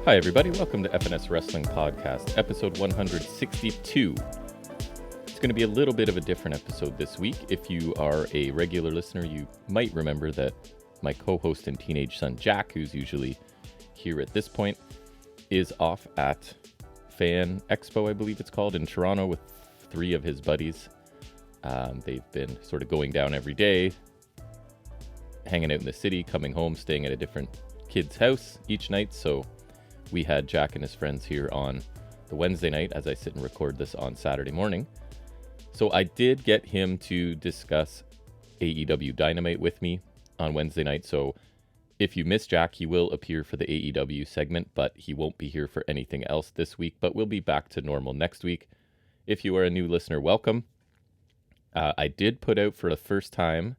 Hi, everybody. Welcome to FNS Wrestling Podcast, episode 162. It's going to be a little bit of a different episode this week. If you are a regular listener, you might remember that my co-host and teenage son, Jack, who's usually here at this point, is off at Fan Expo, I believe it's called, in Toronto with three of his buddies. They've been sort of going down every day, hanging out in the city, coming home, staying at a different kid's house each night. So we had Jack and his friends here on the Wednesday night as I sit and record this on Saturday morning. So I did get him to discuss AEW Dynamite with me on Wednesday night. So if you miss Jack, he will appear for the AEW segment, but he won't be here for anything else this week. But we'll be back to normal next week. If you are a new listener, welcome. I did put out for the first time,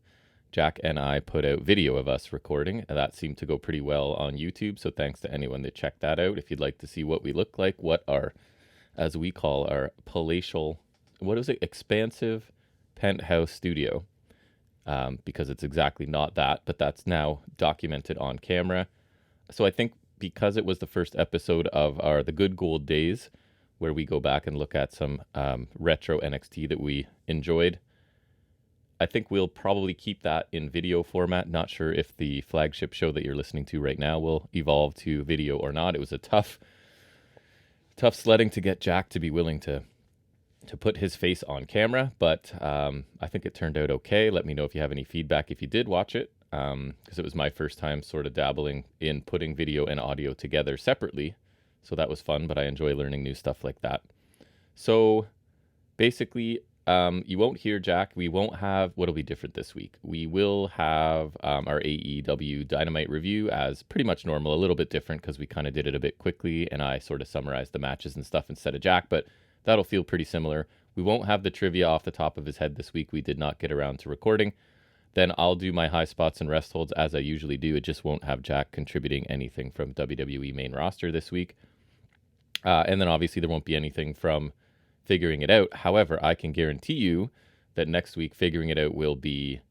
Jack and I put out video of us recording, and that seemed to go pretty well on YouTube. So thanks to anyone that checked that out. If you'd like to see what we look like, what our, as we call our palatial, what is it, expansive penthouse studio, because it's exactly not that, but that's now documented on camera. So I think because it was the first episode of our The Good Gold Days, where we go back and look at some retro NXT that we enjoyed, I think we'll probably keep that in video format. Not sure if the flagship show that you're listening to right now will evolve to video or not. It was a tough sledding to get Jack to be willing to put his face on camera, but I think it turned out okay. Let me know if you have any feedback if you did watch it, because it was my first time sort of dabbling in putting video and audio together separately. So that was fun, but I enjoy learning new stuff like that. So basically, you won't hear Jack. We won't have, what'll be different this week? We will have our AEW Dynamite review as pretty much normal, a little bit different because we kind of did it a bit quickly and I sort of summarized the matches and stuff instead of Jack, but that'll feel pretty similar. We won't have the trivia off the top of his head this week. We did not get around to recording. Then I'll do my Highspots and Restholds as I usually do. It just won't have Jack contributing anything from WWE main roster this week. And then obviously there won't be anything from Figuring It Out. However, I can guarantee you that next week Figuring It Out will be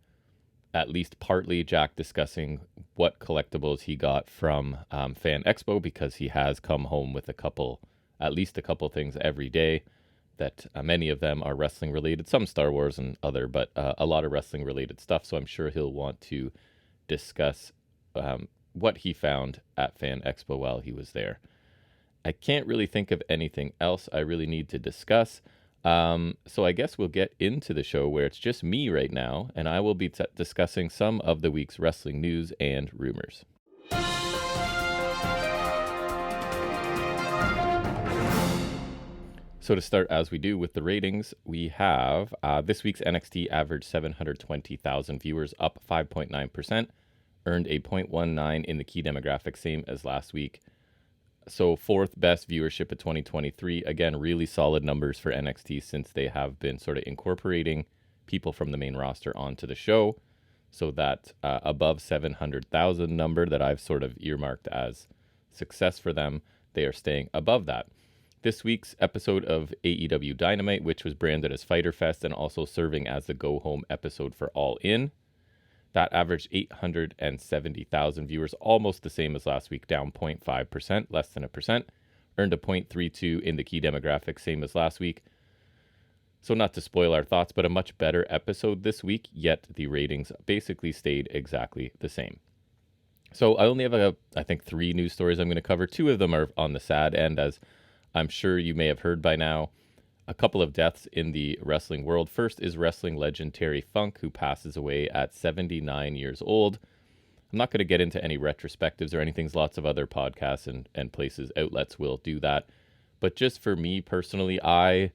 at least partly Jack discussing what collectibles he got from Fan Expo, because he has come home with at least a couple things every day that many of them are wrestling related, some Star Wars and other, but a lot of wrestling related stuff. So I'm sure he'll want to discuss what he found at Fan Expo while he was there. I can't really think of anything else I really need to discuss. So I guess we'll get into the show where it's just me right now, and I will be discussing some of the week's wrestling news and rumors. So to start, as we do with the ratings, we have this week's NXT averaged 720,000 viewers, up 5.9%, earned a 0.19 in the key demographic, same as last week. So fourth best viewership of 2023. Again, really solid numbers for NXT since they have been sort of incorporating people from the main roster onto the show. So that above 700,000 number that I've sort of earmarked as success for them, they are staying above that. This week's episode of AEW Dynamite, which was branded as Fyter Fest and also serving as the go-home episode for All In, that averaged 870,000 viewers, almost the same as last week, down 0.5%, less than a percent. Earned a 0.32 in the key demographic, same as last week. So not to spoil our thoughts, but a much better episode this week, yet the ratings basically stayed exactly the same. So I only have, I think, 3 news stories I'm going to cover. 2 of them are on the sad end, as I'm sure you may have heard by now. A couple of deaths in the wrestling world. First is wrestling legend Terry Funk, who passes away at 79 years old. I'm not going to get into any retrospectives or anything. Lots of other podcasts and places, outlets will do that. But just for me personally, I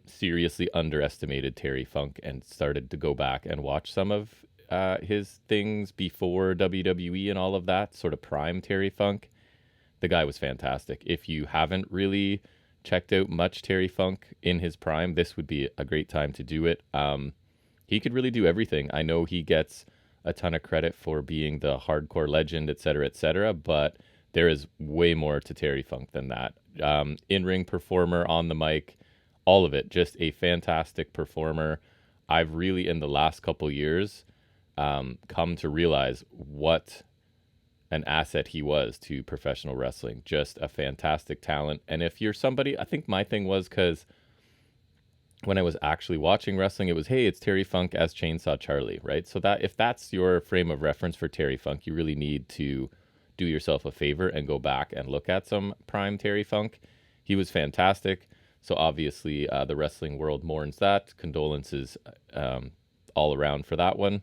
seriously underestimated Terry Funk and started to go back and watch some of his things before WWE and all of that, sort of prime Terry Funk. The guy was fantastic. If you haven't really checked out much Terry Funk in his prime, this would be a great time to do it. He could really do everything. I know he gets a ton of credit for being the hardcore legend, etc., but there is way more to Terry Funk than that. In-ring performer, on the mic, all of it. Just a fantastic performer. I've really, in the last couple years, come to realize what an asset he was to professional wrestling. Just a fantastic talent. And if you're somebody, I think my thing was because when I was actually watching wrestling, it was, hey, it's Terry Funk as Chainsaw Charlie, right? So that if that's your frame of reference for Terry Funk, you really need to do yourself a favor and go back and look at some prime Terry Funk. He was fantastic. So obviously the wrestling world mourns that. Condolences all around for that one.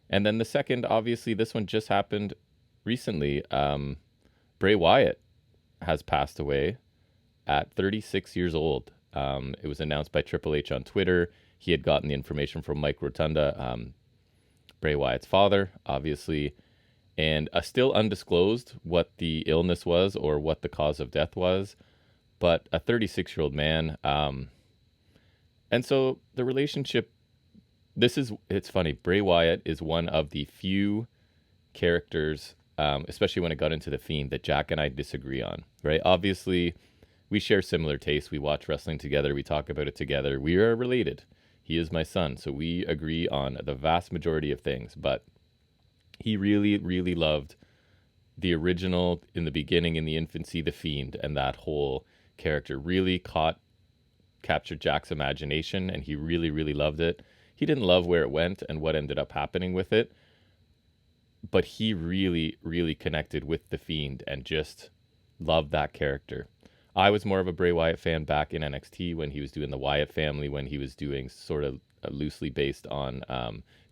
And then the second, obviously, this one just happened recently. Bray Wyatt has passed away at 36 years old. It was announced by Triple H on Twitter. He had gotten the information from Mike Rotunda, Bray Wyatt's father, obviously, and still undisclosed what the illness was or what the cause of death was, but a 36-year-old man. And so the relationship, it's funny, Bray Wyatt is one of the few characters, especially when it got into The Fiend, that Jack and I disagree on, right? Obviously, we share similar tastes. We watch wrestling together. We talk about it together. We are related. He is my son, so we agree on the vast majority of things. But he really, really loved the original, in the beginning, in the infancy, The Fiend, and that whole character really captured Jack's imagination, and he really, really loved it. He didn't love where it went and what ended up happening with it, but he really, really connected with The Fiend and just loved that character. I was more of a Bray Wyatt fan back in NXT when he was doing the Wyatt family, when he was doing sort of loosely based on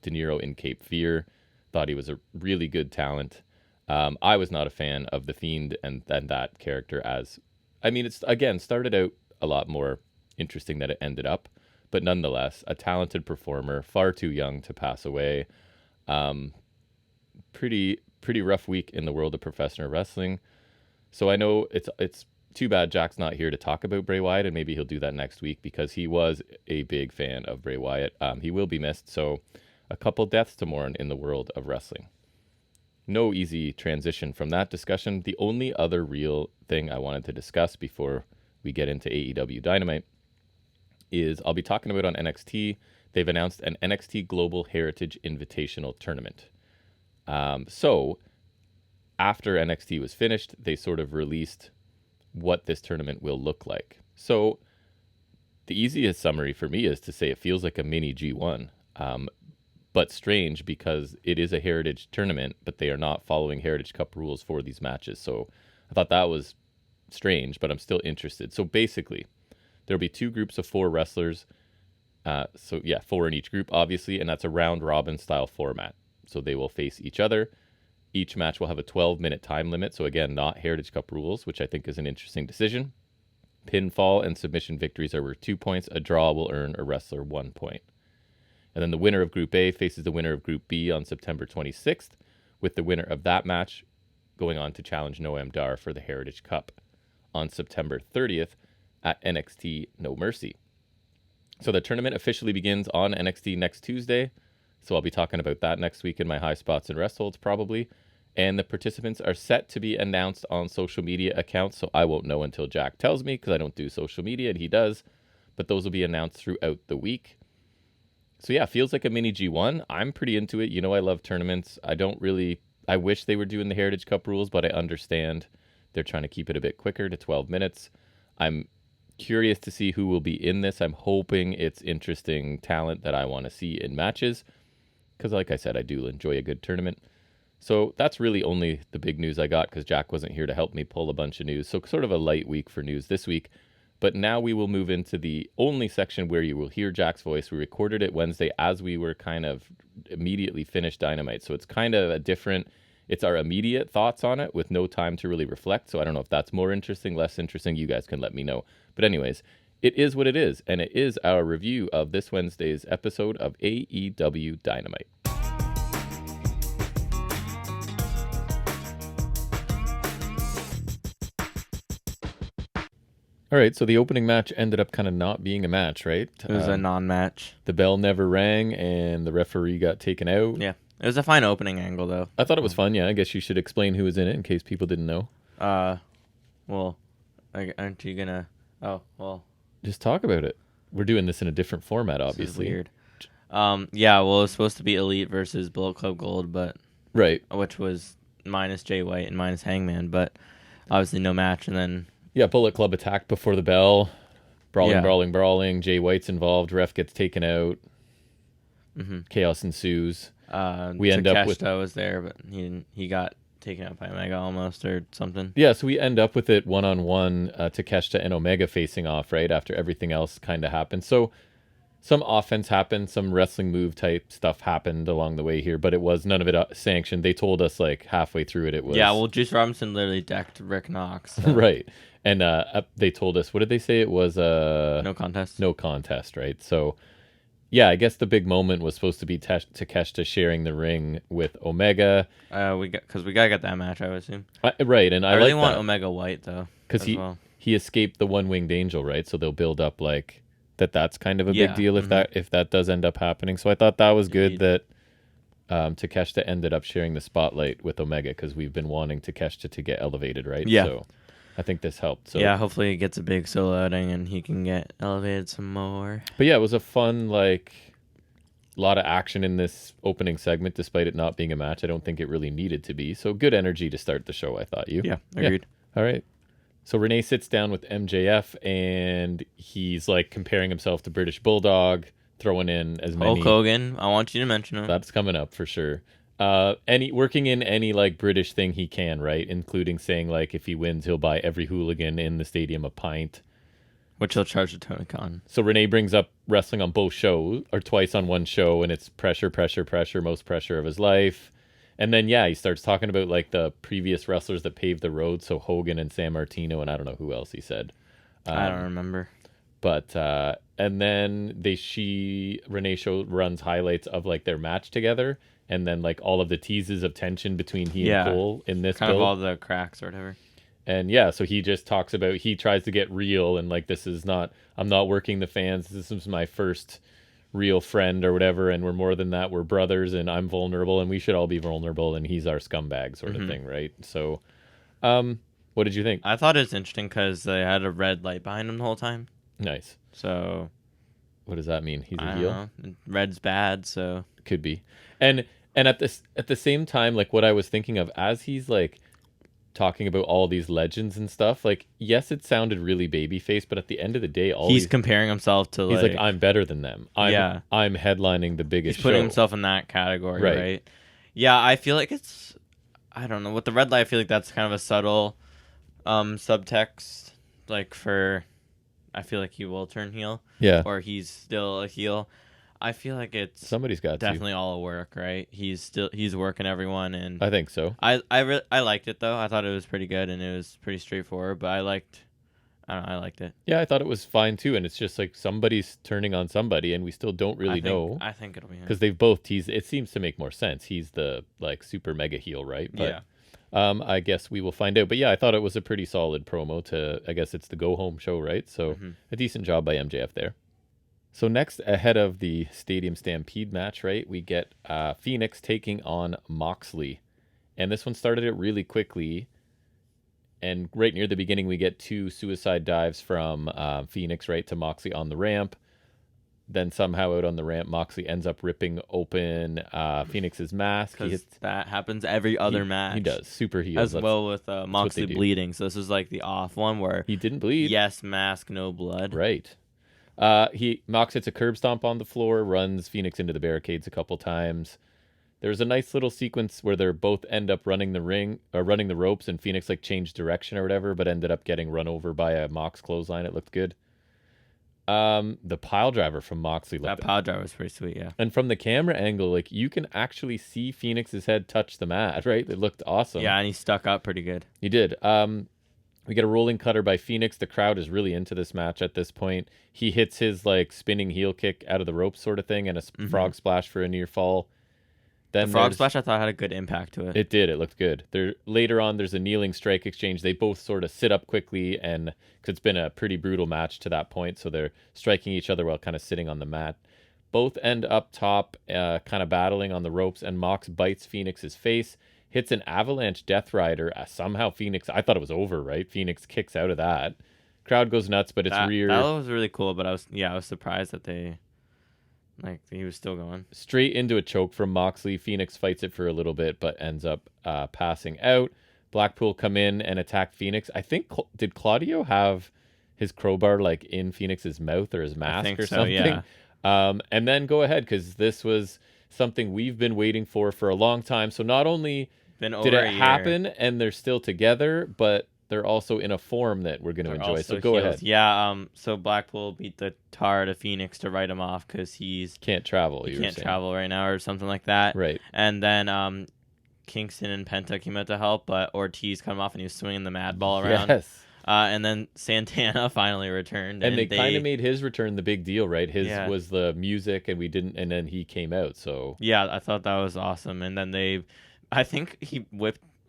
De Niro in Cape Fear. Thought he was a really good talent. I was not a fan of The Fiend and that character it's, again, started out a lot more interesting than it ended up, but nonetheless, a talented performer, far too young to pass away. Pretty rough week in the world of professional wrestling. So I know it's too bad Jack's not here to talk about Bray Wyatt, and maybe he'll do that next week because he was a big fan of Bray Wyatt. He will be missed, so a couple deaths to mourn in the world of wrestling. No easy transition from that discussion. The only other real thing I wanted to discuss before we get into AEW Dynamite is I'll be talking about on NXT. They've announced an NXT Global Heritage Invitational Tournament. So after NXT was finished, they sort of released what this tournament will look like. So the easiest summary for me is to say it feels like a mini G1, but strange because it is a Heritage tournament, but they are not following Heritage Cup rules for these matches. So I thought that was strange, but I'm still interested. So basically, there'll be 2 groups of 4 wrestlers. 4 in each group, obviously, and that's a round robin style format. So they will face each other. Each match will have a 12-minute time limit. So again, not Heritage Cup rules, which I think is an interesting decision. Pinfall and submission victories are worth 2 points. A draw will earn a wrestler 1 point. And then the winner of Group A faces the winner of Group B on September 26th, with the winner of that match going on to challenge Noam Dar for the Heritage Cup on September 30th at NXT No Mercy. So the tournament officially begins on NXT next Tuesday. So I'll be talking about that next week in my Highspots and Restholds probably. And the participants are set to be announced on social media accounts. So I won't know until Jack tells me because I don't do social media and he does. But those will be announced throughout the week. So yeah, feels like a mini G1. I'm pretty into it. You know, I love tournaments. I wish they were doing the Heritage Cup rules, but I understand they're trying to keep it a bit quicker to 12 minutes. I'm curious to see who will be in this. I'm hoping it's interesting talent that I want to see in matches. Because like I said, I do enjoy a good tournament. So that's really only the big news I got because Jack wasn't here to help me pull a bunch of news. So sort of a light week for news this week. But now we will move into the only section where you will hear Jack's voice. We recorded it Wednesday as we were kind of immediately finished Dynamite. So it's kind of it's our immediate thoughts on it with no time to really reflect. So I don't know if that's more interesting, less interesting. You guys can let me know. But anyways, it is what it is. And it is our review of this Wednesday's episode of AEW Dynamite. All right, so the opening match ended up kind of not being a match, right? It was a non-match. The bell never rang, and the referee got taken out. Yeah, it was a fine opening angle, though. I thought it was fun, yeah. I guess you should explain who was in it in case people didn't know. Well, aren't you gonna... Oh, well... Just talk about it. We're doing this in a different format, obviously. This is weird. Yeah, well, it was supposed to be Elite versus Bullet Club Gold, but... Right. Which was minus Jay White and minus Hangman, but obviously no match. And then Yeah, Bullet Club attack before the bell. Brawling, Yeah. brawling. Jay White's involved. Ref gets taken out. mm-hmm. Chaos ensues. We end up with Takeshita was there, but he got taken out by Omega almost or something. Yeah, so we end up with it one-on-one, Takeshita and Omega facing off, right, after everything else kind of happened. So some offense happened, some wrestling move type stuff happened along the way here, but it was none of it sanctioned. They told us like halfway through it was... Yeah, well, Juice Robinson literally decked Rick Knox. So. Right. And they told us, what did they say? It was... no contest. No contest, right? So... Yeah, I guess the big moment was supposed to be Takeshita sharing the ring with Omega. We gotta get that match, I would assume. Right, and I really like want that. Omega White though, because he escaped the one-winged angel, right? So they'll build up like that's kind of a big deal if that does end up happening. So I thought that was good that Takeshita ended up sharing the spotlight with Omega because we've been wanting Takeshita to get elevated, right? Yeah. So I think this helped. So yeah, hopefully he gets a big solo outing and he can get elevated some more. But yeah, it was a fun lot of action in this opening segment, despite it not being a match. I don't think it really needed to be. So good energy to start the show, I thought. Yeah, agreed. Yeah. All right. So Renee sits down with MJF, and he's like comparing himself to British Bulldog, throwing in as many... Hulk Hogan, I want you to mention it. That's coming up for sure. Working in any like British thing he can, right? Including saying like if he wins, he'll buy every hooligan in the stadium a pint. Which he'll charge a Tony Khan. So Renee brings up wrestling on both shows, or twice on one show, and it's pressure, most pressure of his life. And then, yeah, he starts talking about like the previous wrestlers that paved the road, so Hogan and San Martino, and I don't know who else he said. I don't remember. But, and then Renee runs highlights of like their match together, and then like all of the teases of tension between he and Cole in this kind build. of all the cracks or whatever. And yeah, so he just talks about, he tries to get real and like, I'm not working the fans. This is my first real friend or whatever. And we're more than that. We're brothers and I'm vulnerable and we should all be vulnerable. And he's our scumbag sort of thing. Right. So, what did you think? I thought it was interesting because they had a red light behind him the whole time. Nice. So. What does that mean? He's a I heel? don't know. Red's bad. So. Could be. And at the same time, like what I was thinking of as he's like, talking about all these legends and stuff, like yes, it sounded really babyface, but at the end of the day, he's comparing himself to he's like I'm better than them. I'm headlining the biggest. He's putting show. himself in that category, right? Yeah, I feel like it's, I don't know, with the red light, I feel like that's kind of a subtle subtext. Like I feel like he will turn heel. Yeah, or he's still a heel. I feel like it's somebody's got definitely all a work, right? He's working everyone, and I think so. I liked it though. I thought it was pretty good and it was pretty straightforward. But I liked it. Yeah, I thought it was fine too. And it's just like somebody's turning on somebody, and we still don't really know. I think it'll be him because they've both teased. It seems to make more sense. He's the like super mega heel, right? But, yeah. I guess we will find out. But yeah, I thought it was a pretty solid promo to. I guess it's the go home show, right? So a decent job by MJF there. So next, ahead of the Stadium Stampede match, right, we get Phoenix taking on Moxley. And this one started it really quickly. And right near the beginning, we get 2 suicide dives from Phoenix, right, to Moxley on the ramp. Then somehow out on the ramp, Moxley ends up ripping open Phoenix's mask. That happens every other match. He does. Super heel. As well with Moxley bleeding. So this is like the off one where... He didn't bleed. Yes, mask, no blood. Right. Mox hits a curb stomp on the floor, runs Phoenix into the barricades a couple times. There's a nice little sequence where they both end up running the ropes, and Phoenix like changed direction or whatever, but ended up getting run over by a Mox clothesline. It looked good. The pile driver from Moxley. That pile driver was pretty sweet, yeah. And from the camera angle, like you can actually see Phoenix's head touch the mat, right? It looked awesome. Yeah, and he stuck up pretty good. He did. We get a rolling cutter by Phoenix. The crowd is really into this match at this point. He hits his like spinning heel kick out of the rope sort of thing and a frog splash for a near fall. Then the frog splash I thought had a good impact to it. It did. It looked good. Later on, there's a kneeling strike exchange. They both sort of sit up quickly, and cause it's been a pretty brutal match to that point, so they're striking each other while kind of sitting on the mat. Both end up top, kind of battling on the ropes, and Mox bites Phoenix's face. Hits an avalanche Death Rider. Somehow Phoenix, I thought it was over, right? Phoenix kicks out of that. Crowd goes nuts, but it's rear. That was really cool, but I was surprised that Like, he was still going. Straight into a choke from Moxley. Phoenix fights it for a little bit, but ends up passing out. Blackpool come in and attack Phoenix. I think, did Claudio have his crowbar like in Phoenix's mouth or his mask or something? Yeah. And then go ahead, because this was something we've been waiting for a long time. So not only did it happen and they're still together, but they're also in a form that we're going to enjoy. So go ahead. Yeah. So Blackpool beat the tar out of Phoenix to write him off because can't travel. He can't travel right now or something like that. Right. And then Kingston and Penta came out to help, but Ortiz cut him off and he was swinging the mad ball around. Yes. And then Santana finally returned, and they kind of made his return the big deal, right? His was the music, and and then he came out. So yeah, I thought that was awesome. And then I think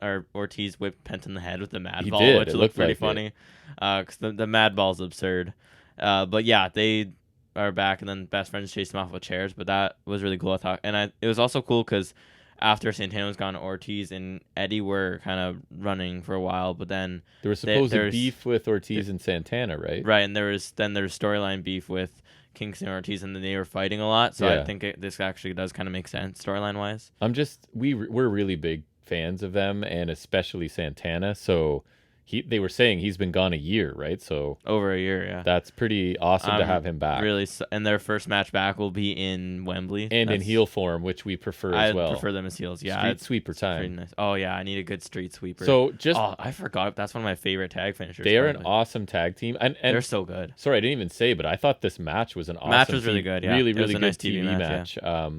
Ortiz whipped Penta in the head with the mad ball, which looked pretty funny, because the mad ball's absurd. But yeah, they are back, and then Best Friends chased him off with chairs. But that was really cool, I thought, and it was also cool because after Santana was gone, Ortiz and Eddie were kind of running for a while, but then there was supposed beef with Ortiz and Santana, right? Right, and there's storyline beef with Kingston and Ortiz, and then they were fighting a lot. So I think this actually does kind of make sense storyline wise. We're really big fans of them, and especially Santana. So they were saying he's been gone a year, right? So over a year, yeah. That's pretty awesome to have him back. Really, and their first match back will be in Wembley and in heel form, which we prefer as well. I prefer them as heels. Yeah, street sweeper time. Nice. Oh yeah, I need a good street sweeper. So I forgot that's one of my favorite tag finishers. They are an awesome tag team, and they're so good. Sorry, I didn't even say, but I thought this match was an awesome. Match was really good. Yeah, really good nice TV match. Yeah.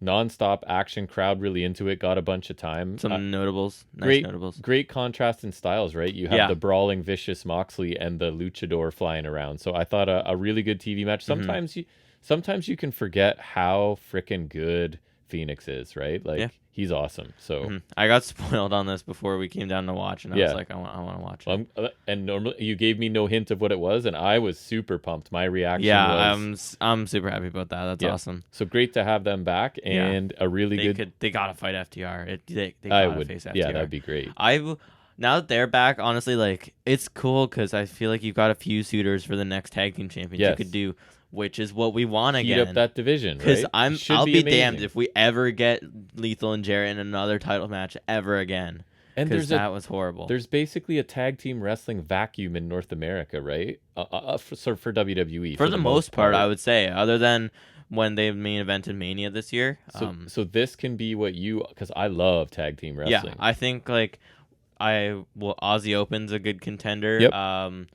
Non-stop action, crowd really into it, got a bunch of time. Some notables, nice notables. Great contrast in styles, right? You have the brawling, vicious Moxley and the luchador flying around. So I thought a really good TV match. Sometimes you can forget how freaking good Phoenix is, right? Like he's awesome. So I got spoiled on this before we came down to watch, and I was like, I want to watch it. And normally you gave me no hint of what it was, and I was super pumped. My reaction was... I'm super happy about that. That's awesome. So great to have them back, and a really good... They gotta fight FTR. They gotta face FTR. Yeah, that'd be great. Now that they're back, honestly, like, it's cool because I feel like you've got a few suitors for the next tag team champions you could do, which is what we want again. Heat up that division, right? Because I'll be damned if we ever get Lethal and Jarrett in another title match ever again. Because that was horrible. There's basically a tag team wrestling vacuum in North America, right? For WWE. For the most part, I would say, other than when they main evented Mania this year. So this can be what because I love tag team wrestling. Yeah, I think like Aussie Open's a good contender. Yep.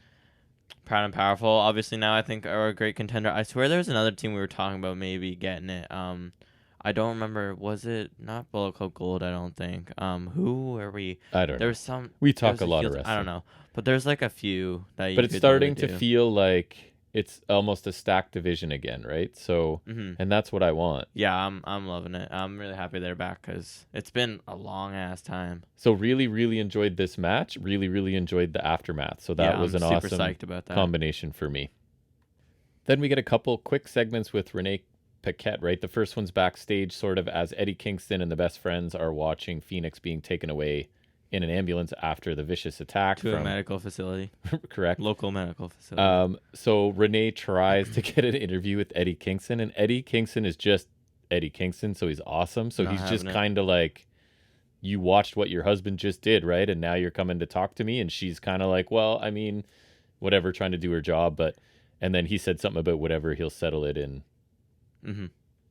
Proud and Powerful, obviously now I think are a great contender. I swear there was another team we were talking about maybe getting it. I don't remember. Was it not Bullet Club Gold? I don't think. Who are we? I don't know. There was some. We talk a lot of wrestling. I don't know, but there's like a few that you. But it's starting to feel like it's almost a stacked division again, right? So, and that's what I want. Yeah, I'm loving it. I'm really happy they're back because it's been a long ass time. So really, really enjoyed this match. Really, really enjoyed the aftermath. So that was an awesome psyched about that combination for me. Then we get a couple quick segments with Renee Paquette, right? The first one's backstage, sort of as Eddie Kingston and the Best Friends are watching Phoenix being taken away in an ambulance after the vicious attack to a medical facility. Correct. Local medical facility. So Renee tries to get an interview with Eddie Kingston, and Eddie Kingston is just Eddie Kingston, so he's awesome. So he's just kind of like, you watched what your husband just did, right? And now you're coming to talk to me. And she's kind of like, well, I mean, whatever, trying to do her job. And then he said something about whatever, he'll settle it in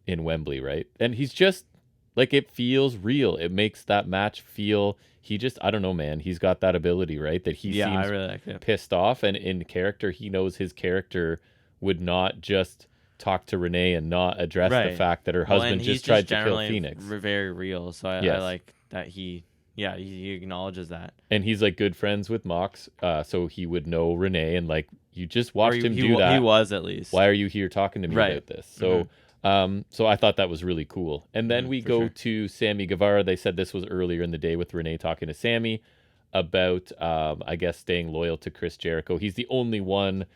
Wembley, right? And he's just like, it feels real. It makes that match feel... I don't know, man. He's got that ability, right? That he seems really like pissed off, and in character, he knows his character would not just talk to Renee and not address the fact that her husband just tried to kill Phoenix. Very real, so I like that he acknowledges that. And he's like good friends with Mox, so he would know Renee, and like you just watched him do that. He was at least. Why are you here talking to me about this? So. So I thought that was really cool. And then we go to Sammy Guevara. They said this was earlier in the day with Renee talking to Sammy about, I guess, staying loyal to Chris Jericho. He's the only one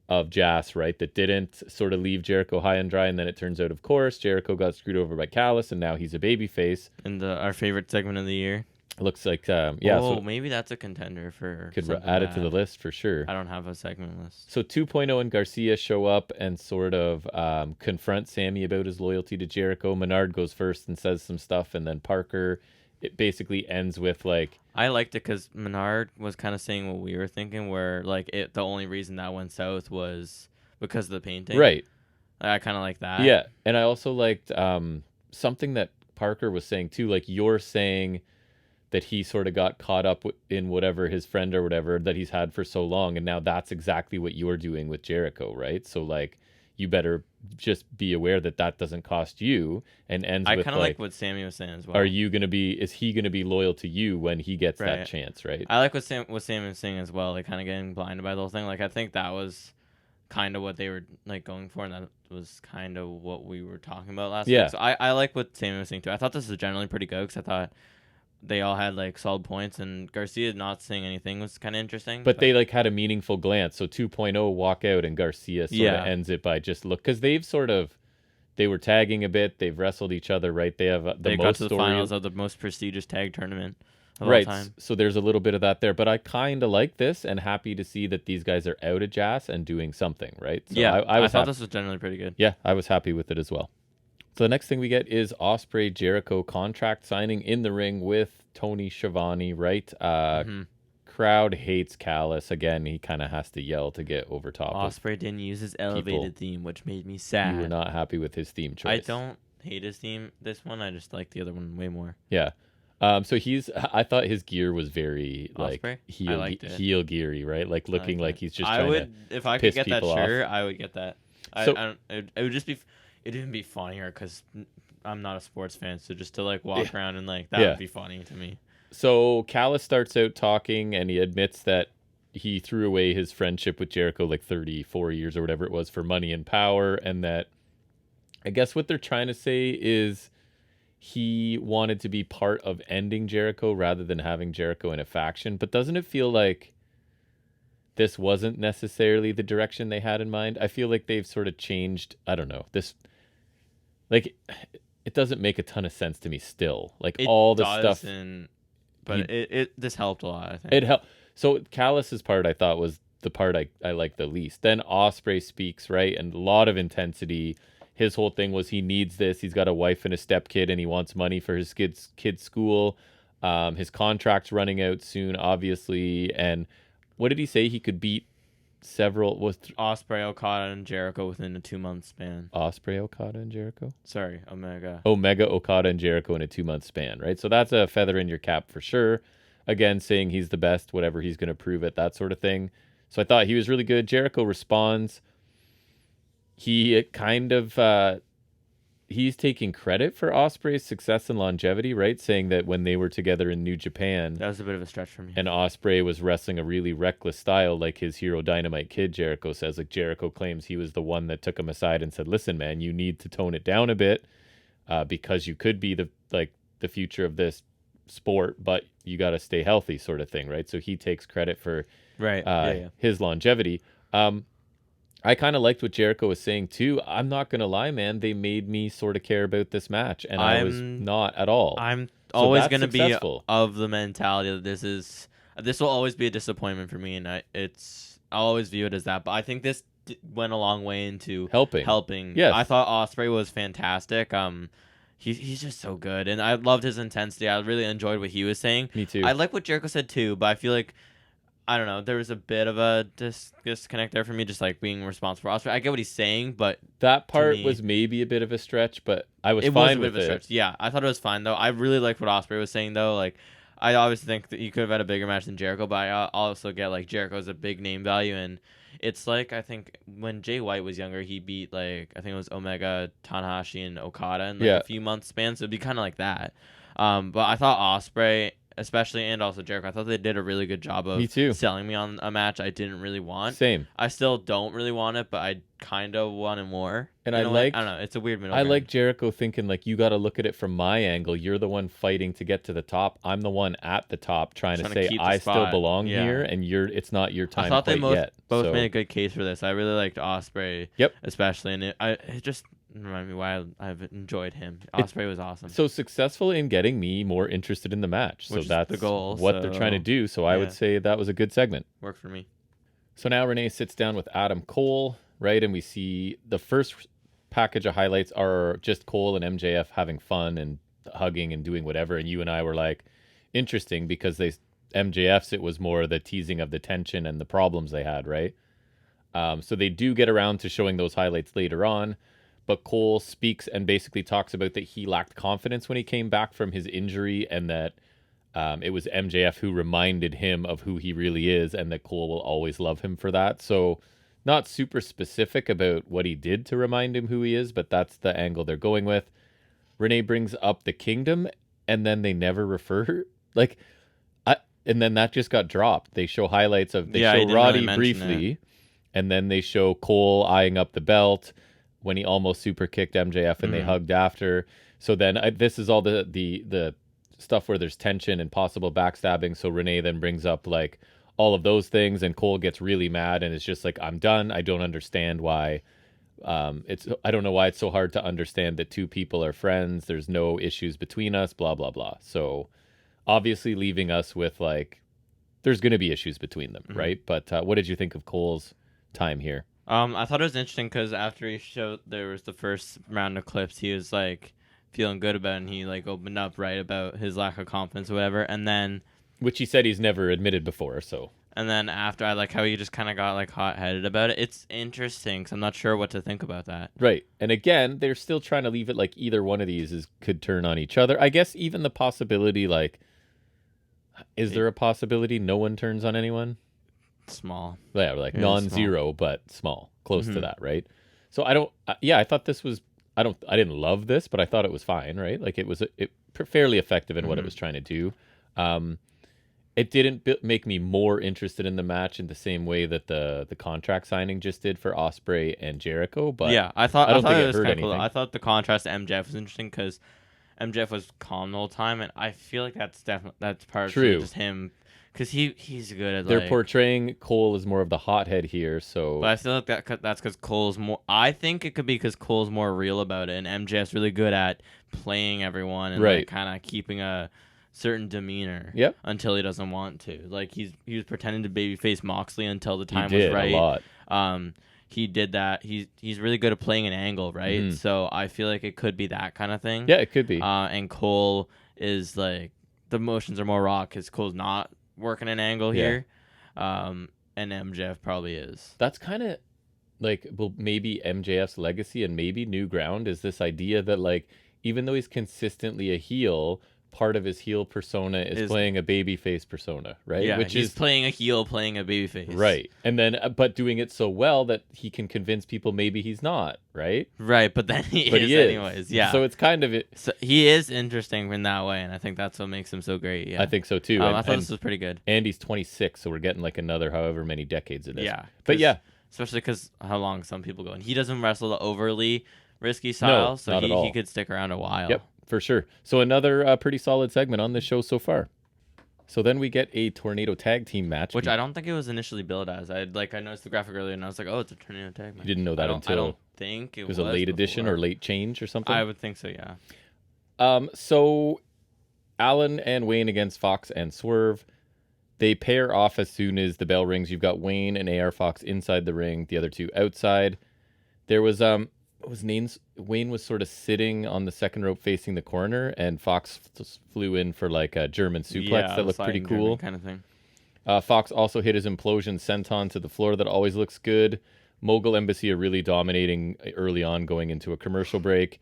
of Jazz, right, that didn't sort of leave Jericho high and dry. And then it turns out, of course, Jericho got screwed over by Callis, and now he's a babyface. And our favorite segment of the year. Looks like so maybe that's a contender for. Could add it to the list for sure. I don't have a segment list. So 2.0 and Garcia show up and sort of confront Sammy about his loyalty to Jericho. Menard goes first and says some stuff, and then Parker. It basically ends with like. I liked it because Menard was kind of saying what we were thinking, where like the only reason that went south was because of the painting. Right. I kind of like that. Yeah, and I also liked something that Parker was saying too. Like you're saying that he sort of got caught up in whatever his friend or whatever that he's had for so long, and now that's exactly what you're doing with Jericho, right? So like. You better just be aware that doesn't cost you, and ends with I kind of like what Sammy was saying as well. Is he going to be loyal to you when he gets that chance, right? I like what Sammy was saying as well, like kind of getting blinded by the whole thing. Like I think that was kind of what they were like going for, and that was kind of what we were talking about last week. So I like what Sammy was saying too. I thought this was generally pretty good because I thought they all had like solid points, and Garcia not saying anything was kind of interesting. But they like had a meaningful glance. So 2.0 walk out, and Garcia sort of ends it by just look, because they were tagging a bit. They've wrestled each other, right? They have they got to the finals of the most prestigious tag tournament of all time. So there's a little bit of that there, but I kind of like this and happy to see that these guys are out of Jazz and doing something, right? So I thought this was generally pretty good. Yeah, I was happy with it as well. So the next thing we get is Ospreay Jericho contract signing in the ring with Tony Schiavone, right? Crowd hates Callis. Again, he kind of has to yell to get over top. Ospreay didn't use his elevated theme, which made me sad. You were not happy with his theme choice. I don't hate his theme, this one. I just like the other one way more. Yeah. So I thought his gear was very like heel geary, right? Like looking like he's just if I could get that shirt, I would get that. It would just be. It'd even be funnier because I'm not a sports fan, so just to like walk around and like that would be funny to me. So Callis starts out talking, and he admits that he threw away his friendship with Jericho like 34 years or whatever it was for money and power, and that I guess what they're trying to say is he wanted to be part of ending Jericho rather than having Jericho in a faction. But doesn't it feel like this wasn't necessarily the direction they had in mind? I feel like they've sort of changed. I don't know. Like, it doesn't make a ton of sense to me still. Like, all the stuff. But this helped a lot, I think. It helped. So, Callis's part, I thought, was the part I liked the least. Then Ospreay speaks, right? And a lot of intensity. His whole thing was he needs this. He's got a wife and a stepkid, and he wants money for his kid's school. His contract's running out soon, obviously. And what did he say? He could beat Ospreay, Okada, and Jericho within a 2-month span. Ospreay, Okada, and Jericho? Sorry, Omega. Omega, Okada, and Jericho in a 2-month span, right? So that's a feather in your cap for sure. Again, saying he's the best, whatever he's going to prove it, that sort of thing. So I thought he was really good. Jericho responds. He kind of he's taking credit for Ospreay's success and longevity, right? Saying that when they were together in New Japan, that was a bit of a stretch for me. And Ospreay was wrestling a really reckless style, like his hero Dynamite Kid. Jericho says, like Jericho claims he was the one that took him aside and said, "Listen, man, you need to tone it down a bit because you could be the future of this sport, but you got to stay healthy," sort of thing, right? So he takes credit for his longevity. I kind of liked what Jericho was saying too. I'm not gonna lie, man. They made me sort of care about this match, and I was not at all. I'm always gonna be of the mentality that this will always be a disappointment for me, and I'll always view it as that. But I think this went a long way into helping. Yes, I thought Ospreay was fantastic. He's just so good, and I loved his intensity. I really enjoyed what he was saying. Me too. I like what Jericho said too, but I feel like, I don't know, there was a bit of a disconnect there for me, just like being responsible for Ospreay. I get what he's saying, but that part was maybe a bit of a stretch, but I was fine with it. Yeah, I thought it was fine though. I really liked what Ospreay was saying though. Like, I obviously think that he could have had a bigger match than Jericho, but I also get like Jericho's a big name value, and it's like, I think when Jay White was younger, he beat like, I think it was Omega, Tanahashi, and Okada in like a few months span, so it'd be kind of like that. But I thought Ospreay, especially, and also Jericho, I thought they did a really good job of selling me on a match I didn't really want. Same. I still don't really want it, but I kind of want it more. And I don't know. It's a weird middle ground. I like Jericho thinking, like, you got to look at it from my angle. You're the one fighting to get to the top. I'm the one at the top trying to say I still belong here, and it's not your time. I thought they both made a good case for this. I really liked Ospreay, especially, and remind me why I've enjoyed him. Ospreay was awesome. So successful in getting me more interested in the match. Which so that's the goal, what they're trying to do. So I would say that was a good segment. Worked for me. So now Renee sits down with Adam Cole, right? And we see the first package of highlights are just Cole and MJF having fun and hugging and doing whatever. And you and I were like, interesting, because MJF's, it was more the teasing of the tension and the problems they had, right? So they do get around to showing those highlights later on. But Cole speaks and basically talks about that he lacked confidence when he came back from his injury, and that it was MJF who reminded him of who he really is, and that Cole will always love him for that. So not super specific about what he did to remind him who he is, but that's the angle they're going with. Renee brings up the Kingdom, and then they never refer. And then that just got dropped. They show highlights of, they show Roddy briefly, and then they show Cole eyeing up the belt when he almost super kicked MJF and they hugged after. So then this is all the stuff where there's tension and possible backstabbing. So Renee then brings up like all of those things, and Cole gets really mad and it's just like, I'm done. I don't understand why. I don't know why it's so hard to understand that two people are friends. There's no issues between us, blah, blah, blah. So obviously leaving us with like, there's going to be issues between them, right? But what did you think of Cole's time here? I thought it was interesting because after he showed, there was the first round of clips, he was like feeling good about it, and he like opened up right about his lack of confidence or whatever, and then which he said he's never admitted before. So and then after, I like how he just kind of got like hot-headed about it. It's interesting because I'm not sure what to think about that. Right, and again, they're still trying to leave it like either one of these could turn on each other. I guess even the possibility, like, is there a possibility no one turns on anyone? Small. Yeah, like non-zero, small. But small, close to that, right? So I thought this was, I didn't love this, but I thought it was fine, right? Like it was fairly effective in what it was trying to do. It didn't make me more interested in the match in the same way that the contract signing just did for Ospreay and Jericho. But yeah, I thought it was kind of cool. I thought the contrast to MJF was interesting because MJF was calm the whole time, and I feel like that's partially just him. Because he's good at they're portraying Cole as more of the hothead here, so. But I feel like that's because Cole's more. I think it could be because Cole's more real about it, and MJF's really good at playing everyone and like, kind of keeping a certain demeanor. Until he doesn't want to. Like he was pretending to babyface Moxley until the time was right. A lot. He did that. He's really good at playing an angle, right? So I feel like it could be that kind of thing. Yeah, it could be. And Cole is like the motions are more raw because Cole's not working an angle here, and MJF probably is. That's kind of like, well, maybe MJF's legacy and maybe new ground is this idea that like, even though he's consistently a heel, part of his heel persona is playing a babyface persona, right? Yeah, he's playing a heel, playing a babyface. Right. And then, but doing it so well that he can convince people maybe he's not, right? Right, but then he is anyways. Yeah. So it's kind of it. So he is interesting in that way, and I think that's what makes him so great. Yeah. I think so too. I thought this was pretty good. And he's 26, so we're getting like another however many decades it is. Yeah. But yeah. Especially because how long some people go. And he doesn't wrestle the overly risky style, so he could stick around a while. Yep. For sure. So another pretty solid segment on this show so far. So then we get a tornado tag team match. Which I don't think it was initially billed as. I noticed the graphic earlier and I was like, oh, it's a tornado tag match. You didn't know that until... I don't think it was a late addition or late change or something? I would think so, yeah. So Allen and Wayne against Fox and Swerve. They pair off as soon as the bell rings. You've got Wayne and AR Fox inside the ring, the other two outside. There was... Wayne was sort of sitting on the second rope facing the corner, and Fox flew in for like a German suplex that looked pretty cool. Kind of thing. Fox also hit his implosion senton to the floor that always looks good. Mogul Embassy are really dominating early on going into a commercial break.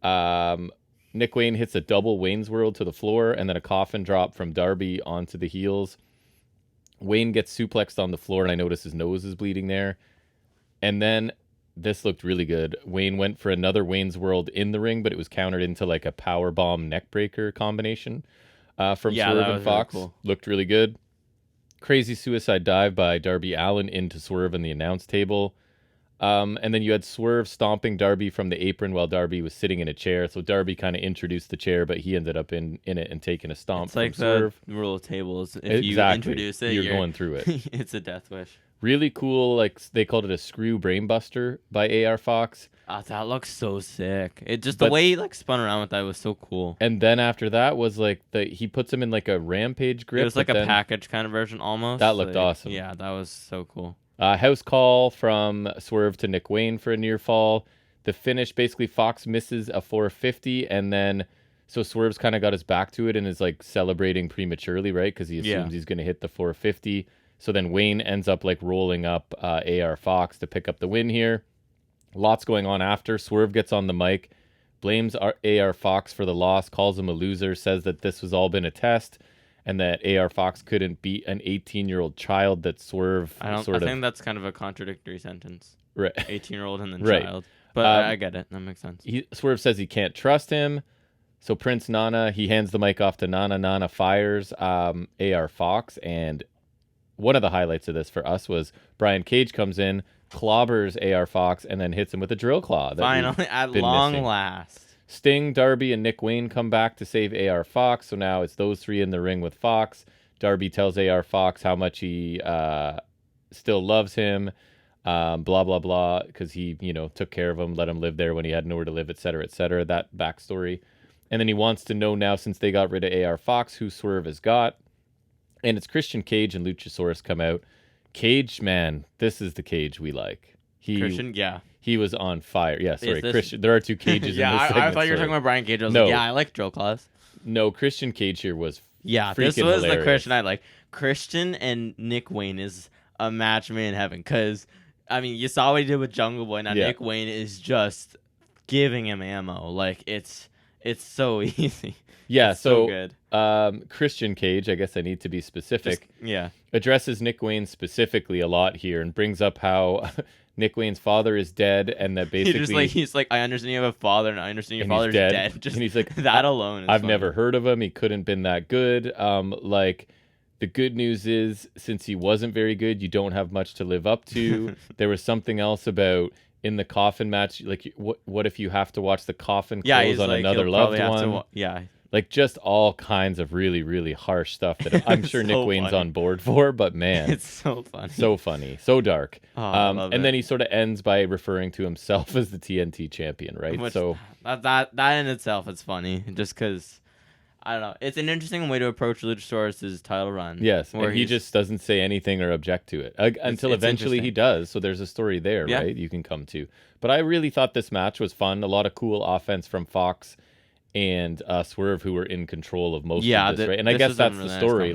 Nick Wayne hits a double Wayne's World to the floor and then a coffin drop from Darby onto the heels. Wayne gets suplexed on the floor, and I notice his nose is bleeding there. And then this looked really good. Wayne went for another Wayne's World in the ring, but it was countered into like a power bomb neckbreaker combination from Swerve and Fox. Really cool. Looked really good. Crazy suicide dive by Darby Allin into Swerve in the announce table. And then you had Swerve stomping Darby from the apron while Darby was sitting in a chair. So Darby kind of introduced the chair, but he ended up in it and taking a stomp from Swerve. It's like the rule of tables. If you introduce it, you're going through it. It's a death wish. Really cool, like they called it a screw brainbuster by AR Fox. That looks so sick. The way he like spun around with that was so cool. And then after that was like he puts him in like a rampage grip. It was like a package kind of version almost. That looked awesome. Yeah, that was so cool. House call from Swerve to Nick Wayne for a near fall. The finish, basically Fox misses a 450, and then so Swerve's kind of got his back to it and is like celebrating prematurely, right? Because he assumes he's going to hit the 450. So then Wayne ends up like rolling up AR Fox to pick up the win here. Lots going on after. Swerve gets on the mic, blames AR Fox for the loss, calls him a loser, says that this was all been a test, and that AR Fox couldn't beat an 18-year-old child that Swerve I think that's kind of a contradictory sentence. Right. 18-year-old and then right. child. But I get it. That makes sense. Swerve says he can't trust him. So Prince Nana, he hands the mic off to Nana. Nana fires AR Fox, and one of the highlights of this for us was Brian Cage comes in, clobbers AR Fox, and then hits him with a drill claw. Finally, at long last. Sting, Darby, and Nick Wayne come back to save AR Fox. So now it's those three in the ring with Fox. Darby tells AR Fox how much he still loves him, blah, blah, blah, because he, took care of him, let him live there when he had nowhere to live, et cetera, that backstory. And then he wants to know now, since they got rid of AR Fox, who Swerve has got. And it's Christian Cage and Luchasaurus come out. Cage, man, this is the Cage we like. Christian, yeah. He was on fire. Yeah, sorry, Christian. There are two Cages in this segment. I thought you were talking about Brian Cage. I was like, I like drill claws. No, Christian Cage here was this was hilarious. The Christian I like. Christian and Nick Wayne is a match made in heaven. Because, you saw what he did with Jungle Boy. Now Nick Wayne is just giving him ammo. Like, it's so easy. Yeah, it's so good. Christian Cage, I guess I need to be specific, addresses Nick Wayne specifically a lot here and brings up how Nick Wayne's father is dead, and that basically... He's like, I understand you have a father, and I understand your father's dead. Just, and he's like, that alone is I've funny. never heard of him. He couldn't been that good. The good news is, since he wasn't very good, you don't have much to live up to. There was something else about... in the coffin match, like, what if you have to watch the coffin close on another loved one? Like, just all kinds of really, really harsh stuff that I'm sure Nick Wayne's on board for, but man. It's so funny. So funny. So dark. I love and then he sort of ends by referring to himself as the TNT champion, right? So that in itself is funny, just because... I don't know. It's an interesting way to approach Luchasaurus' title run. Yes, and he just doesn't say anything or object to it until eventually he does. So there's a story there, right? You can come to. But I really thought this match was fun. A lot of cool offense from Fox and Swerve, who were in control of most of this, right? And I guess that's the story.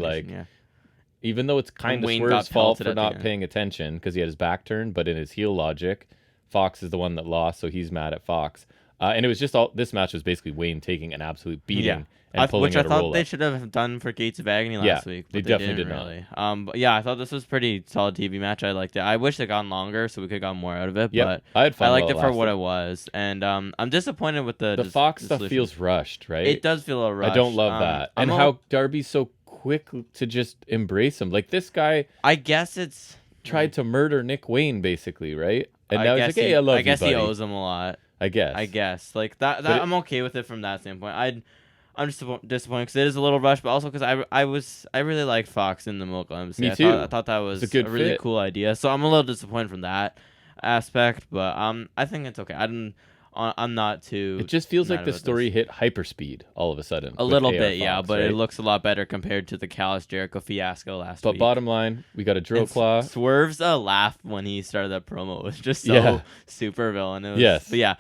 Even though it's kind of Swerve's fault for not paying attention because he had his back turned, but in his heel logic, Fox is the one that lost, so he's mad at Fox. And it was just this match was basically Wayne taking an absolute beating. Yeah. Which I thought they should have done for Gates of Agony last week. But they definitely did really. But yeah, I thought this was a pretty solid TV match. I liked it. I wish it had gone longer so we could have gotten more out of it. But I had fun. I liked it for what it was. And I'm disappointed with the Fox stuff feels rushed, right? It does feel a rush. I don't love that. And how Darby's so quick to just embrace him. Like, this guy, I guess it's tried to murder Nick Wayne, basically, right? And now he's like, hey, I love you, buddy. I guess he owes him a lot. I guess. Like, that I'm okay with it from that standpoint. I'm just disappointed because it is a little rushed, but also because I really liked Fox in the Milk MC. Me too. I thought that was a really cool idea. So I'm a little disappointed from that aspect, but I think it's okay. I'm not too. It just feels like the story hit hyperspeed all of a sudden. A little bit, Fox, but right? It looks a lot better compared to the Callis Jericho fiasco last week. But bottom line, we got a drill claw. Swerve's laugh when he started that promo was just so super villain. But yeah.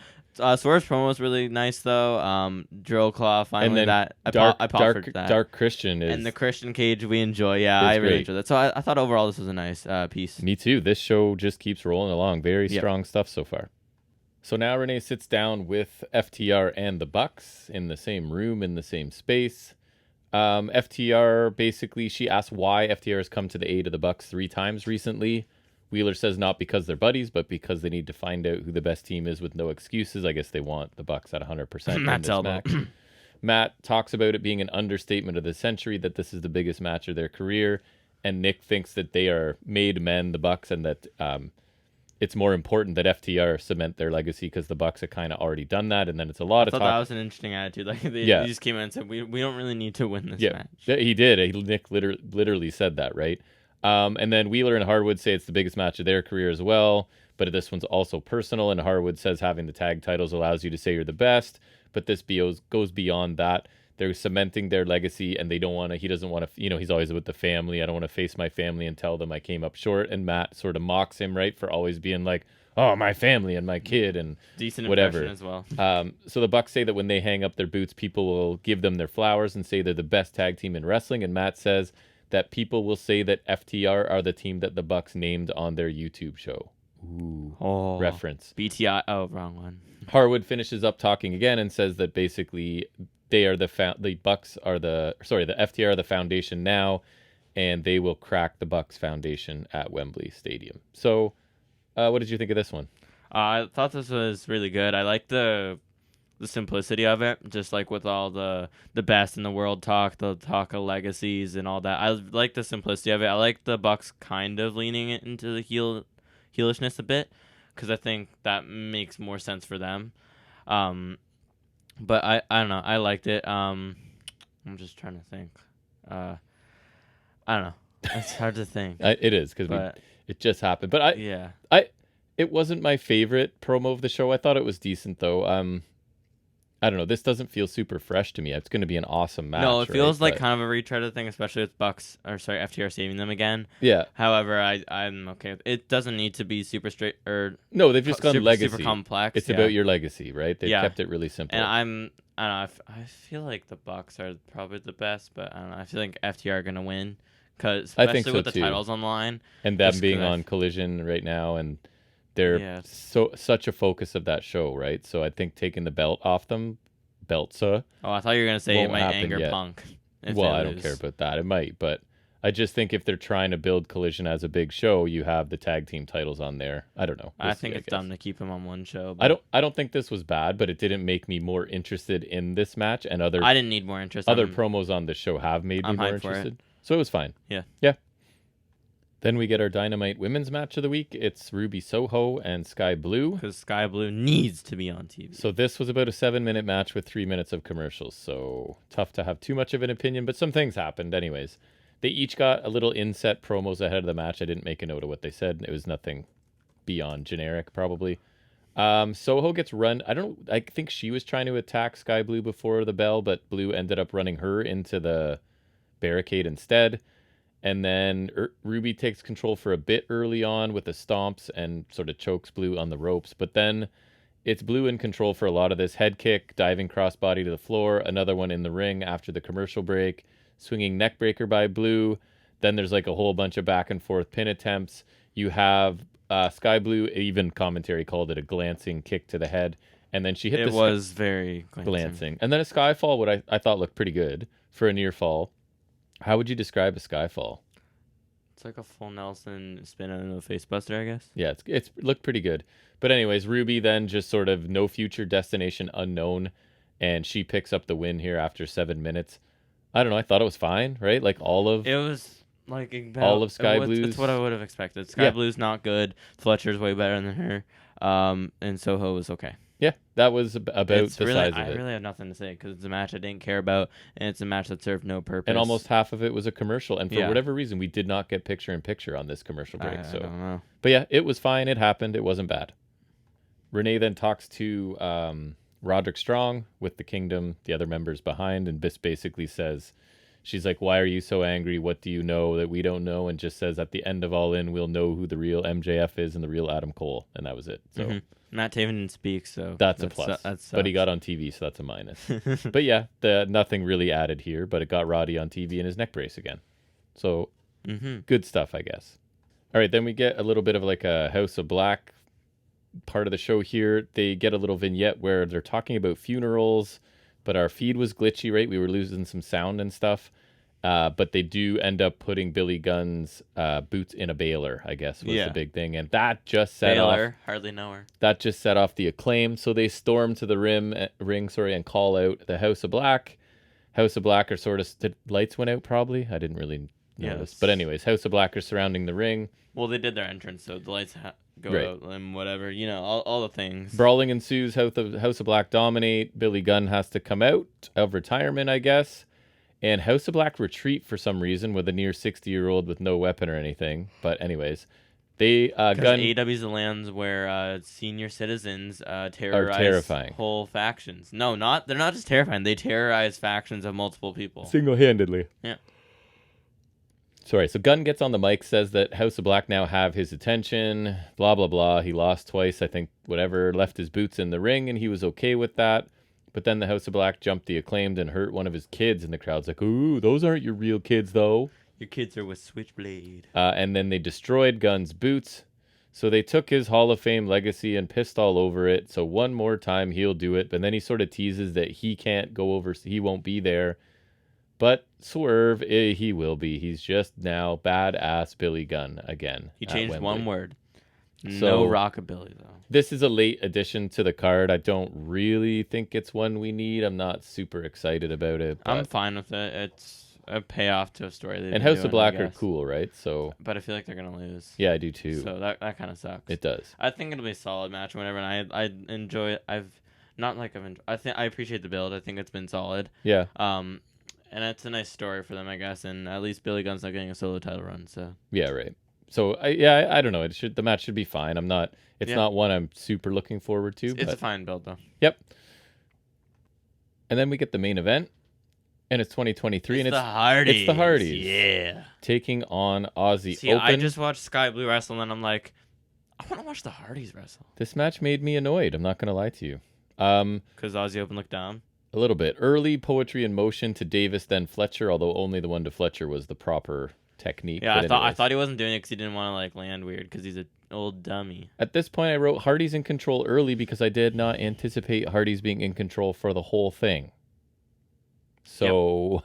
Swerve's promo was really nice though. Drill claw finally, and then Dark Christian is, and the Christian Cage we enjoy. Yeah, I really enjoyed that. So I thought overall this was a nice piece. Me too. This show just keeps rolling along. Very strong stuff so far. So now Renee sits down with FTR and the Bucks in the same room, in the same space. FTR, basically, she asks why FTR has come to the aid of the Bucks 3 times recently. Wheeler says not because they're buddies, but because they need to find out who the best team is with no excuses. I guess they want the Bucks at 100% in this match. Matt talks about it being an understatement of the century, that this is the biggest match of their career, and Nick thinks that they are made men, the Bucks, and that it's more important that FTR cement their legacy because the Bucks have kind of already done that. And then it's a lot of talk. That was an interesting attitude. Like they just came in and said, we don't really need to win this match. Yeah, he did. Nick literally said that, right? And then Wheeler and Harwood say it's the biggest match of their career as well, but this one's also personal, and Harwood says having the tag titles allows you to say you're the best, but this goes beyond that. They're cementing their legacy, and he doesn't want to, he's always with the family. I don't want to face my family and tell them I came up short. And Matt sort of mocks him, right, for always being like, oh, my family and my kid and decent whatever as well. So the Bucks say that when they hang up their boots, people will give them their flowers and say they're the best tag team in wrestling. And Matt says that people will say that FTR are the team that the Bucks named on their YouTube show. Ooh, reference. BTI. Oh, wrong one. Harwood finishes up talking again and says that basically they are the FTR are the foundation now, and they will crack the Bucks foundation at Wembley Stadium. So, what did you think of this one? I thought this was really good. I like the simplicity of it, just like with all the best in the world talk, the talk of legacies and all that. I like the simplicity of it. I like the Bucks kind of leaning it into the heelishness a bit, because I think that makes more sense for them. But I don't know. I liked it. I'm just trying to think. I don't know. It's hard to think. It is, because it just happened. But it wasn't my favorite promo of the show. I thought it was decent, though. I don't know. This doesn't feel super fresh to me. It's going to be an awesome match. No, it feels like kind of a retread of the thing, especially with FTR saving them again. Yeah. However, I'm okay with it. It doesn't need to be super straight or no. They've just gone legacy. Super complex. It's about your legacy, right? They've kept it really simple. And I don't know. I feel like the Bucks are probably the best, but I don't know. I feel like FTR are gonna win, because especially I think so with the too. Titles on the line and them being on Collision right now, and they're such a focus of that show, right? So I think taking the belt off them. Oh, I thought you were going to say it might anger Punk. Well, I don't care about that. It might, but I just think if they're trying to build Collision as a big show, you have the tag team titles on there. I don't know. I think it's dumb to keep them on one show. But I don't think this was bad, but it didn't make me more interested in this match. And I didn't need more interest. Other promos on the show have made me more interested. So it was fine. Yeah. Then we get our Dynamite women's match of the week. It's Ruby Soho and Sky Blue. Because Sky Blue needs to be on TV. So this was about a 7-minute match with 3 minutes of commercials. So tough to have too much of an opinion, but some things happened anyways. They each got a little inset promos ahead of the match. I didn't make a note of what they said. It was nothing beyond generic, probably. Soho gets run. I think she was trying to attack Sky Blue before the bell, but Blue ended up running her into the barricade instead. And then Ruby takes control for a bit early on with the stomps and sort of chokes Blue on the ropes. But then it's Blue in control for a lot of this. Head kick, diving crossbody to the floor, another one in the ring after the commercial break, swinging neck breaker by Blue. Then there's like a whole bunch of back and forth pin attempts. You have Sky Blue, even commentary called it a glancing kick to the head. And then she hit It was very glancing. And then a Skyfall, what I thought looked pretty good for a near fall. How would you describe a Skyfall? It's like a full Nelson spin on a face buster, I guess. Yeah, it's looked pretty good. But anyways, Ruby then just sort of no future destination unknown, and she picks up the win here after 7 minutes. I don't know. I thought it was fine, right? Like all of Sky Blue's. It's what I would have expected. Sky Blue's not good. Fletcher's way better than her. And Soho was okay. Yeah, that was about the size of it. I really have nothing to say because it's a match I didn't care about, and it's a match that served no purpose. And almost half of it was a commercial, and for whatever reason, we did not get picture-in-picture on this commercial break. I don't know. But yeah, it was fine. It happened. It wasn't bad. Renee then talks to Roderick Strong with the Kingdom, the other members behind, and Biss basically says, she's like, why are you so angry? What do you know that we don't know? And just says, at the end of All In, we'll know who the real MJF is and the real Adam Cole. And that was it. So Matt Taven didn't speak, so that's a plus. But he got on TV, so that's a minus. But yeah, nothing really added here, but it got Roddy on TV in his neck brace again. So good stuff, I guess. All right, then we get a little bit of like a House of Black part of the show here. They get a little vignette where they're talking about funerals, but our feed was glitchy, right? We were losing some sound and stuff. But they do end up putting Billy Gunn's boots in a baler, I guess, was the big thing. And that just set off... hardly know her. That just set off the Acclaim. So they storm to the ring, and call out the House of Black. House of Black are sort of... The lights went out, probably? I didn't really notice. But anyways, House of Black are surrounding the ring. Well, they did their entrance, so the lights go out and whatever. You know, all the things. Brawling ensues. House of Black dominate. Billy Gunn has to come out of retirement, I guess. And House of Black retreat for some reason with a near 60-year-old with no weapon or anything. But anyways, they Because Gunn AEW is the lands where senior citizens terrorize terrifying. whole factions. No, they're not just terrifying. They terrorize factions of multiple people. Single-handedly. Yeah. Sorry, so Gunn gets on the mic, says that House of Black now have his attention, blah, blah, blah. He lost twice, I think, whatever, left his boots in the ring, and he was okay with that. But then the House of Black jumped the Acclaimed and hurt one of his kids, and the crowd's like, ooh, those aren't your real kids, though. Your kids are with Switchblade. And then they destroyed Gunn's boots. So they took his Hall of Fame legacy and pissed all over it. So one more time he'll do it. But then he sort of teases that he can't go over, he won't be there. But swerve, he will be. He's just now badass Billy Gunn again. He changed one word. So, no rockabilly, though. This is a late addition to the card. I don't really think it's one we need. I'm not super excited about it. I'm fine with it. It's a payoff to a story. And House of Black are cool, right? So, but I feel like they're gonna lose. Yeah, I do too. So that kind of sucks. It does. I think it'll be a solid match. Whenever, and I enjoy it. I appreciate the build. I think it's been solid. Yeah. And it's a nice story for them, I guess. And at least Billy Gunn's not getting a solo title run. So yeah, right. So I don't know. The match should be fine. It's not one I'm super looking forward to. It's a fine build though. Yep. And then we get the main event, and it's 2023, and the Hardys. It's the Hardys. Yeah. Taking on Aussie See, Open. I just watched Sky Blue wrestle, and I'm like, I want to watch the Hardys wrestle. This match made me annoyed. I'm not gonna lie to you. Because Aussie Open looked down. A little bit early poetry in motion to Davis, then Fletcher. Although only the one to Fletcher was the proper technique. Yeah, I thought he wasn't doing it because he didn't want to like land weird because he's an old dummy. At this point, I wrote Hardy's in control early because I did not anticipate Hardy's being in control for the whole thing. So,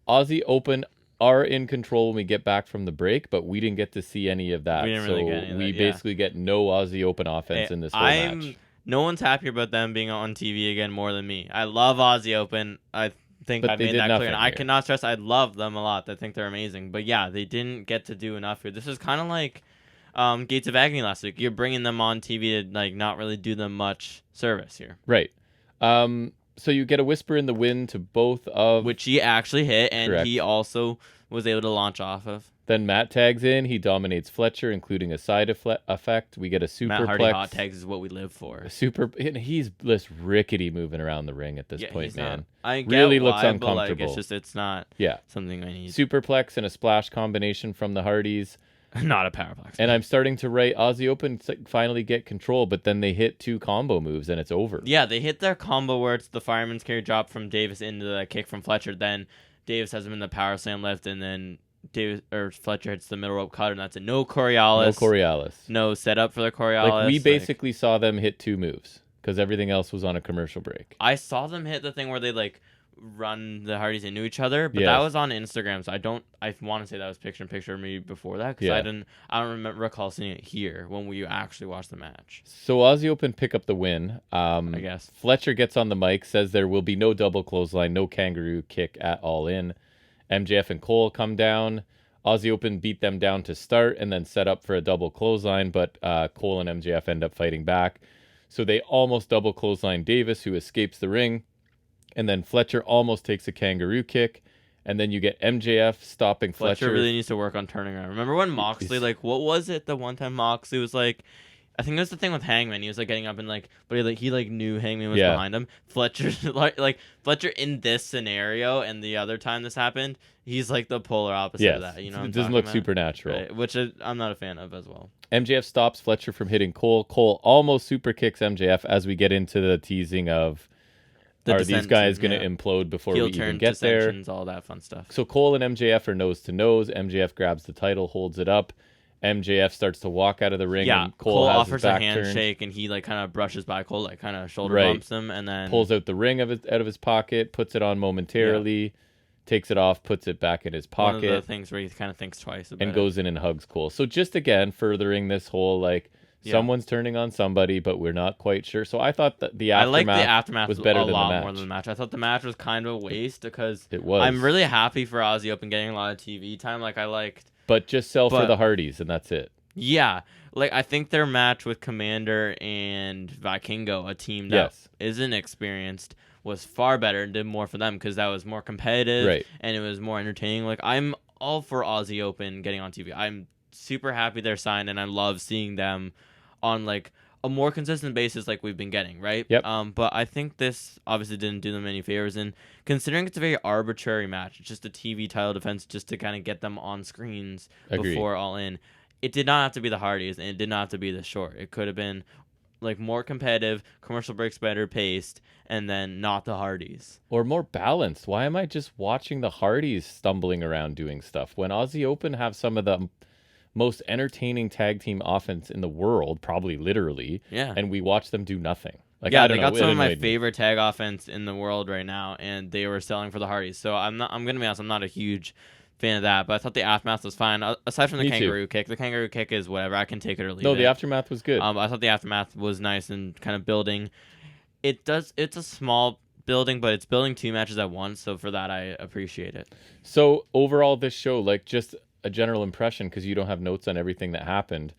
Aussie Open are in control when we get back from the break, but we didn't get to see any of that. We didn't really get any of that, basically get no Aussie Open offense in this whole match. No one's happier about them being on TV again more than me. I love Aussie Open. I think I made that clear. And I cannot stress I love them a lot. I think they're amazing. But yeah, they didn't get to do enough here. This is kind of like Gates of Agony last week. You're bringing them on TV to like not really do them much service here. Right. So you get a whisper in the wind to both of... Which he actually hit, and Correct. he also was able to launch off of. Then Matt tags in. He dominates Fletcher, including a side effect. We get a superplex. Matt Hardy hot tags is what we live for. He's just rickety moving around the ring at this point, man. I get really why, looks uncomfortable. But like, it's not something I need. Superplex and a splash combination from the Hardys. Not a powerplex. And I'm starting to write Aussie Open finally get control, but then they hit 2 combo moves and it's over. Yeah, they hit their combo where it's the fireman's carry drop from Davis into the kick from Fletcher. Then Davis has him in the power slam lift, and then Fletcher hits the middle rope cutter, and that's a no Coriolis. No setup for the Coriolis. Like we basically saw them hit 2 moves because everything else was on a commercial break. I saw them hit the thing where they like run the Hardys into each other, but that was on Instagram, so I want to say that was picture-in-picture maybe before that, because I don't recall seeing it here when we actually watched the match. So Aussie Open pick up the win. I guess Fletcher gets on the mic, says there will be no double clothesline, no kangaroo kick at All In. MJF and Cole come down. Aussie Open beat them down to start and then set up for a double clothesline, but Cole and MJF end up fighting back. So they almost double clothesline Davis, who escapes the ring. And then Fletcher almost takes a kangaroo kick. And then you get MJF stopping Fletcher. Fletcher really needs to work on turning around. Remember when Moxley, like, what was it the one time Moxley was like, I think it was the thing with Hangman. He was like getting up and like, but he knew Hangman was behind him. Fletcher's like Fletcher in this scenario and the other time this happened, he's like the polar opposite of that. You know, it doesn't look supernatural, right? Which I'm not a fan of as well. MJF stops Fletcher from hitting Cole. Cole almost super kicks MJF as we get into the teasing of are these guys going to implode before we even get there? All that fun stuff. So Cole and MJF are nose to nose. MJF grabs the title, holds it up. MJF starts to walk out of the ring. Yeah, and Cole has offers his back a handshake, turned. and he like kind of brushes by Cole, like kind of shoulder bumps him, and then pulls out the ring out of his pocket, puts it on momentarily, takes it off, puts it back in his pocket. One of the things where he kind of thinks twice about and goes in and hugs Cole. So just again furthering this whole like someone's turning on somebody, but we're not quite sure. So I thought that the aftermath was better than the match. More than the match. I thought the match was kind of a waste because it was. I'm really happy for Aussie Open getting a lot of TV time. Like I liked, but just sell for the Hardys and that's it. Yeah, like I think their match with Commander and Vikingo, a team that isn't experienced, was far better and did more for them because that was more competitive and it was more entertaining. Like, I'm all for Aussie Open getting on TV. I'm super happy they're signed, and I love seeing them on like a more consistent basis like we've been getting, right? But I think this obviously didn't do them any favors, and considering it's a very arbitrary match, it's just a TV title defense just to kind of get them on screens before All In. It did not have to be the Hardys, and it did not have to be this short. It could have been like more competitive, commercial breaks better paced, and then not the Hardys. Or more balanced. Why am I just watching the Hardys stumbling around doing stuff when Aussie Open have some of the most entertaining tag team offense in the world, probably literally, and we watch them do nothing. Like, I don't know, got some of my favorite tag offense in the world right now, and they were selling for the Hardys. So I'm gonna be honest, I'm not a huge fan of that, but I thought the Aftermath was fine. Aside from the kangaroo kick, the kangaroo kick is whatever. I can take it or leave it. No, the Aftermath was good. I thought the Aftermath was nice and kind of building. It's a small building, but it's building 2 matches at once. So for that, I appreciate it. So overall, this show, like, just a general impression, because you don't have notes on everything that happened.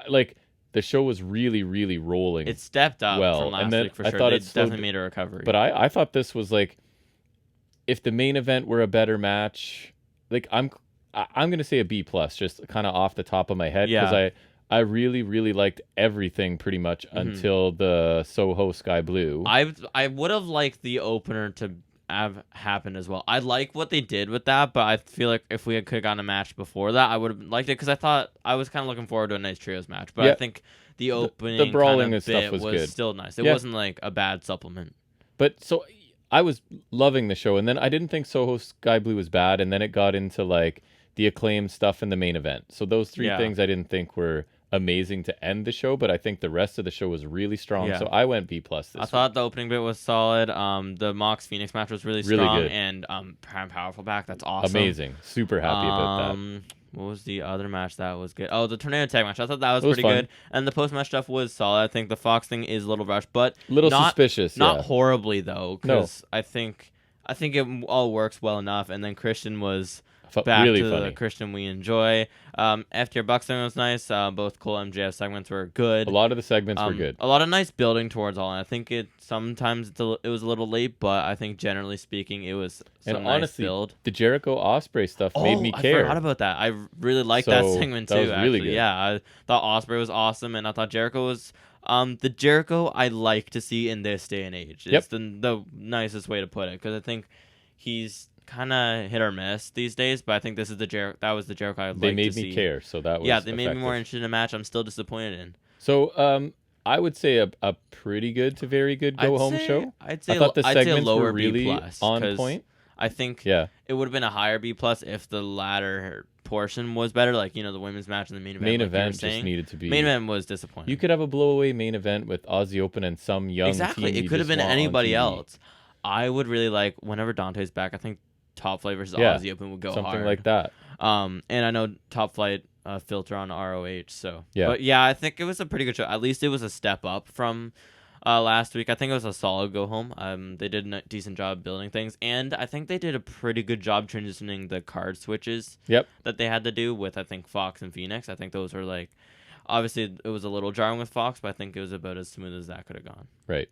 Like, the show was really, really rolling. It stepped up from last week for sure. They definitely made a recovery. But I thought this was like, if the main event were a better match, like, I'm gonna say a B plus, just kind of off the top of my head, because I really, really liked everything pretty much until the Soho Sky Blue. I would have liked the opener to have happened as well. I like what they did with that, but I feel like if we could have gotten a match before that, I would have liked it, because I thought I was kind of looking forward to a nice trios match. But I think the opening the brawling kind of and stuff was good. Still nice. It wasn't like a bad supplement. But so I was loving the show, and then I didn't think Soho Sky Blue was bad, and then it got into like the Acclaimed stuff in the main event. So those 3 things I didn't think were amazing to end the show, but I think the rest of the show was really strong. So I went B plus. I thought the opening bit was solid. The Mox Phoenix match was really strong, good. And Prime Powerful back. That's awesome. Amazing. Super happy about that. What was the other match that was good? Oh, the Tornado Tag match. I thought that was pretty good. And the post match stuff was solid. I think the Fox thing is a little rushed, but suspicious. Not horribly though, because I think it all works well enough. And then Christian was back really to funny. The Christian we enjoy. FTR Bucks thing was nice. Both Cole MJF segments were good. A lot of the segments were good. A lot of nice building towards all. And I think it was a little late, but I think generally speaking, it was some nice build. The Jericho Ospreay stuff made me care. I forgot about that. I really liked that segment too. That was really good. Yeah, I thought Ospreay was awesome, and I thought Jericho was the Jericho I like to see in this day and age. It's the nicest way to put it, because I think he's kind of hit or miss these days, but I think this is the Jericho. That was the Jericho I'd like to see. They made me care, so that was they made me more interested in a match I'm still disappointed in. So I would say a pretty good to very good go-home show. I thought the segments were really B+, on point. I think it would have been a higher B+ if the latter portion was better, like, the women's match and the main event. Main event just needed to be. Main event was disappointing. You could have a blowaway main event with Aussie Open and some young team. It could have been anybody else. I would really like, whenever Dante's back, I think Top Flight versus Aussie Open would go something hard. like that. And I know Top Flight filter on ROH, so but I think it was a pretty good show. At least it was a step up from last week. I think it was a solid go home. They did a decent job building things, and I think they did a pretty good job transitioning the card switches that they had to do with, I think, Fox and Phoenix. I think those were like, obviously it was a little jarring with Fox, but I think it was about as smooth as that could have gone. Right.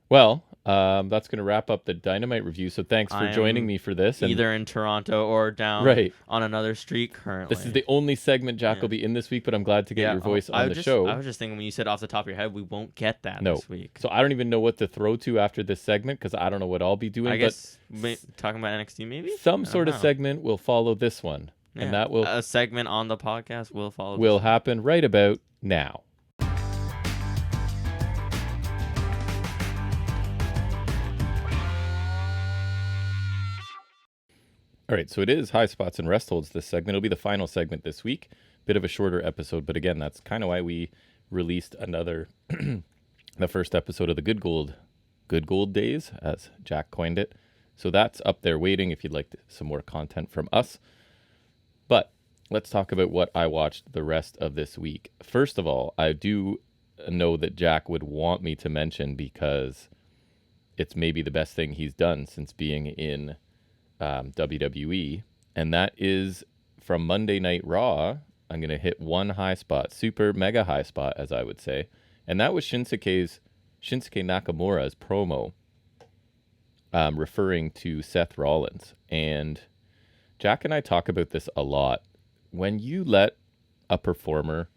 Well, that's going to wrap up the Dynamite review. So thanks for joining me for this. Either in Toronto or down on another street currently. This is the only segment Jack will be in this week, but I'm glad to get your voice on the show. I was just thinking, when you said off the top of your head, we won't get that this week. So I don't even know what to throw to after this segment, because I don't know what I'll be doing. I guess talking about NXT maybe? Some sort of segment will follow this one. Yeah. And that will... A segment on the podcast will follow this will happen right about now. All right, so it is Highspots and Restholds, this segment. It'll be the final segment this week. Bit of a shorter episode, but again, that's kind of why we released another, the first episode of the Good Gold Days, as Jack coined it. So that's up there waiting if you'd like some more content from us. But let's talk about what I watched the rest of this week. First of all, I do know that Jack would want me to mention, because it's maybe the best thing he's done since being in WWE, and that is from Monday Night Raw. I'm going to hit one high spot, super mega high spot, as I would say, and that was Shinsuke Nakamura's promo referring to Seth Rollins. And Jack and I talk about this a lot. When you let a performer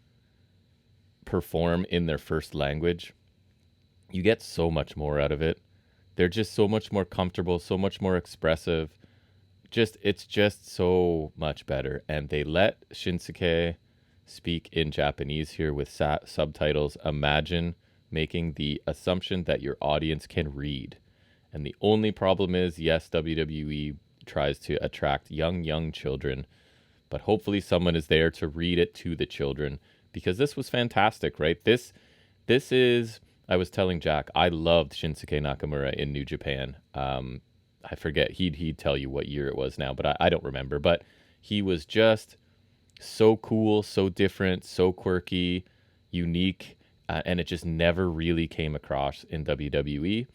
perform in their first language, you get so much more out of it. They're just so much more comfortable, so much more expressive. It's just so much better. And they let Shinsuke speak in Japanese here with subtitles. Imagine making the assumption that your audience can read. And the only problem is, yes, WWE tries to attract young children, but hopefully someone is there to read it to the children, because this was fantastic, right? This is, I was telling Jack, I loved Shinsuke Nakamura in New Japan. I forget, he'd tell you what year it was now, but I don't remember. But he was just so cool, so different, so quirky, unique, and it just never really came across in WWE.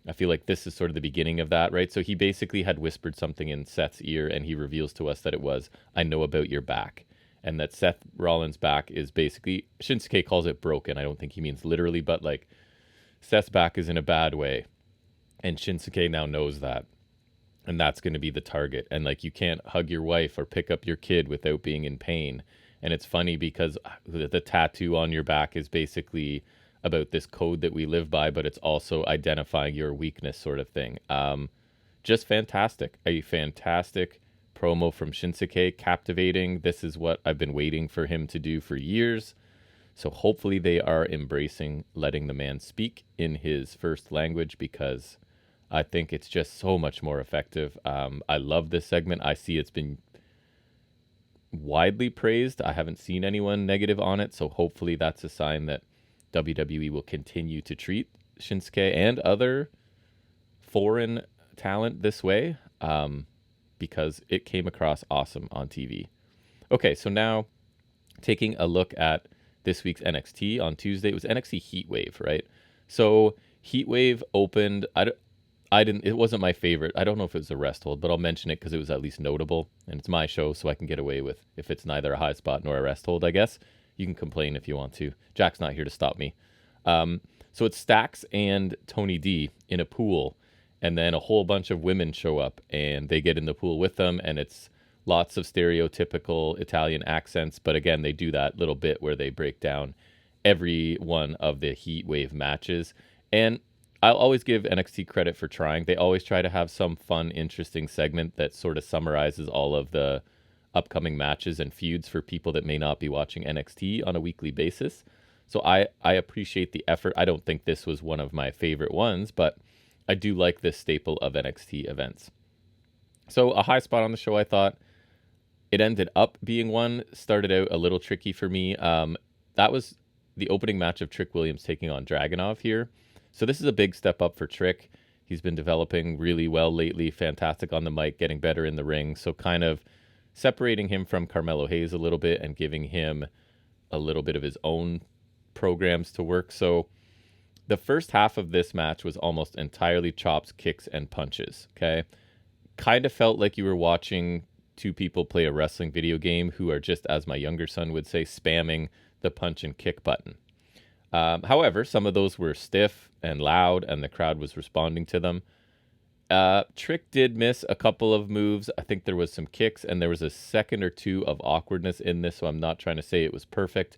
I feel like this is sort of the beginning of that, right? So he basically had whispered something in Seth's ear, and he reveals to us that it was, "I know about your back." And that Seth Rollins' back is basically, Shinsuke calls it broken. I don't think he means literally, but like Seth's back is in a bad way. And Shinsuke now knows that. And that's going to be the target. And like, you can't hug your wife or pick up your kid without being in pain. And it's funny because the tattoo on your back is basically about this code that we live by, but it's also identifying your weakness, sort of thing. Just fantastic. A fantastic promo from Shinsuke, captivating. This is what I've been waiting for him to do for years. So hopefully they are embracing letting the man speak in his first language, because I think it's just so much more effective. I love this segment. I see it's been widely praised. I haven't seen anyone negative on it, so hopefully that's a sign that WWE will continue to treat Shinsuke and other foreign talent this way, because it came across awesome on TV. Okay, so now taking a look at this week's NXT on Tuesday. It was NXT Heatwave, right? So Heatwave opened. It wasn't my favorite. I don't know if it was a Resthold, but I'll mention it because it was at least notable, and it's my show, so I can get away with if it's neither a high spot nor a Resthold, I guess. You can complain if you want to. Jack's not here to stop me. So it's Stax and Tony D in a pool, and then a whole bunch of women show up, and they get in the pool with them, and it's lots of stereotypical Italian accents, but again, they do that little bit where they break down every one of the Heatwave matches. And I'll always give NXT credit for trying. They always try to have some fun, interesting segment that sort of summarizes all of the upcoming matches and feuds for people that may not be watching NXT on a weekly basis. So I appreciate the effort. I don't think this was one of my favorite ones, but I do like this staple of NXT events. So a high spot on the show, I thought. It ended up being one. Started out a little tricky for me. That was the opening match of Trick Williams taking on Dragunov here. So this is a big step up for Trick. He's been developing really well lately. Fantastic on the mic, getting better in the ring. So kind of separating him from Carmelo Hayes a little bit and giving him a little bit of his own programs to work. So the first half of this match was almost entirely chops, kicks, and punches. Okay. Kind of felt like you were watching two people play a wrestling video game who are just, as my younger son would say, spamming the punch and kick button. However, some of those were stiff and loud, and the crowd was responding to them. Trick did miss a couple of moves. I think there was some kicks, and there was a second or two of awkwardness in this, so I'm not trying to say it was perfect,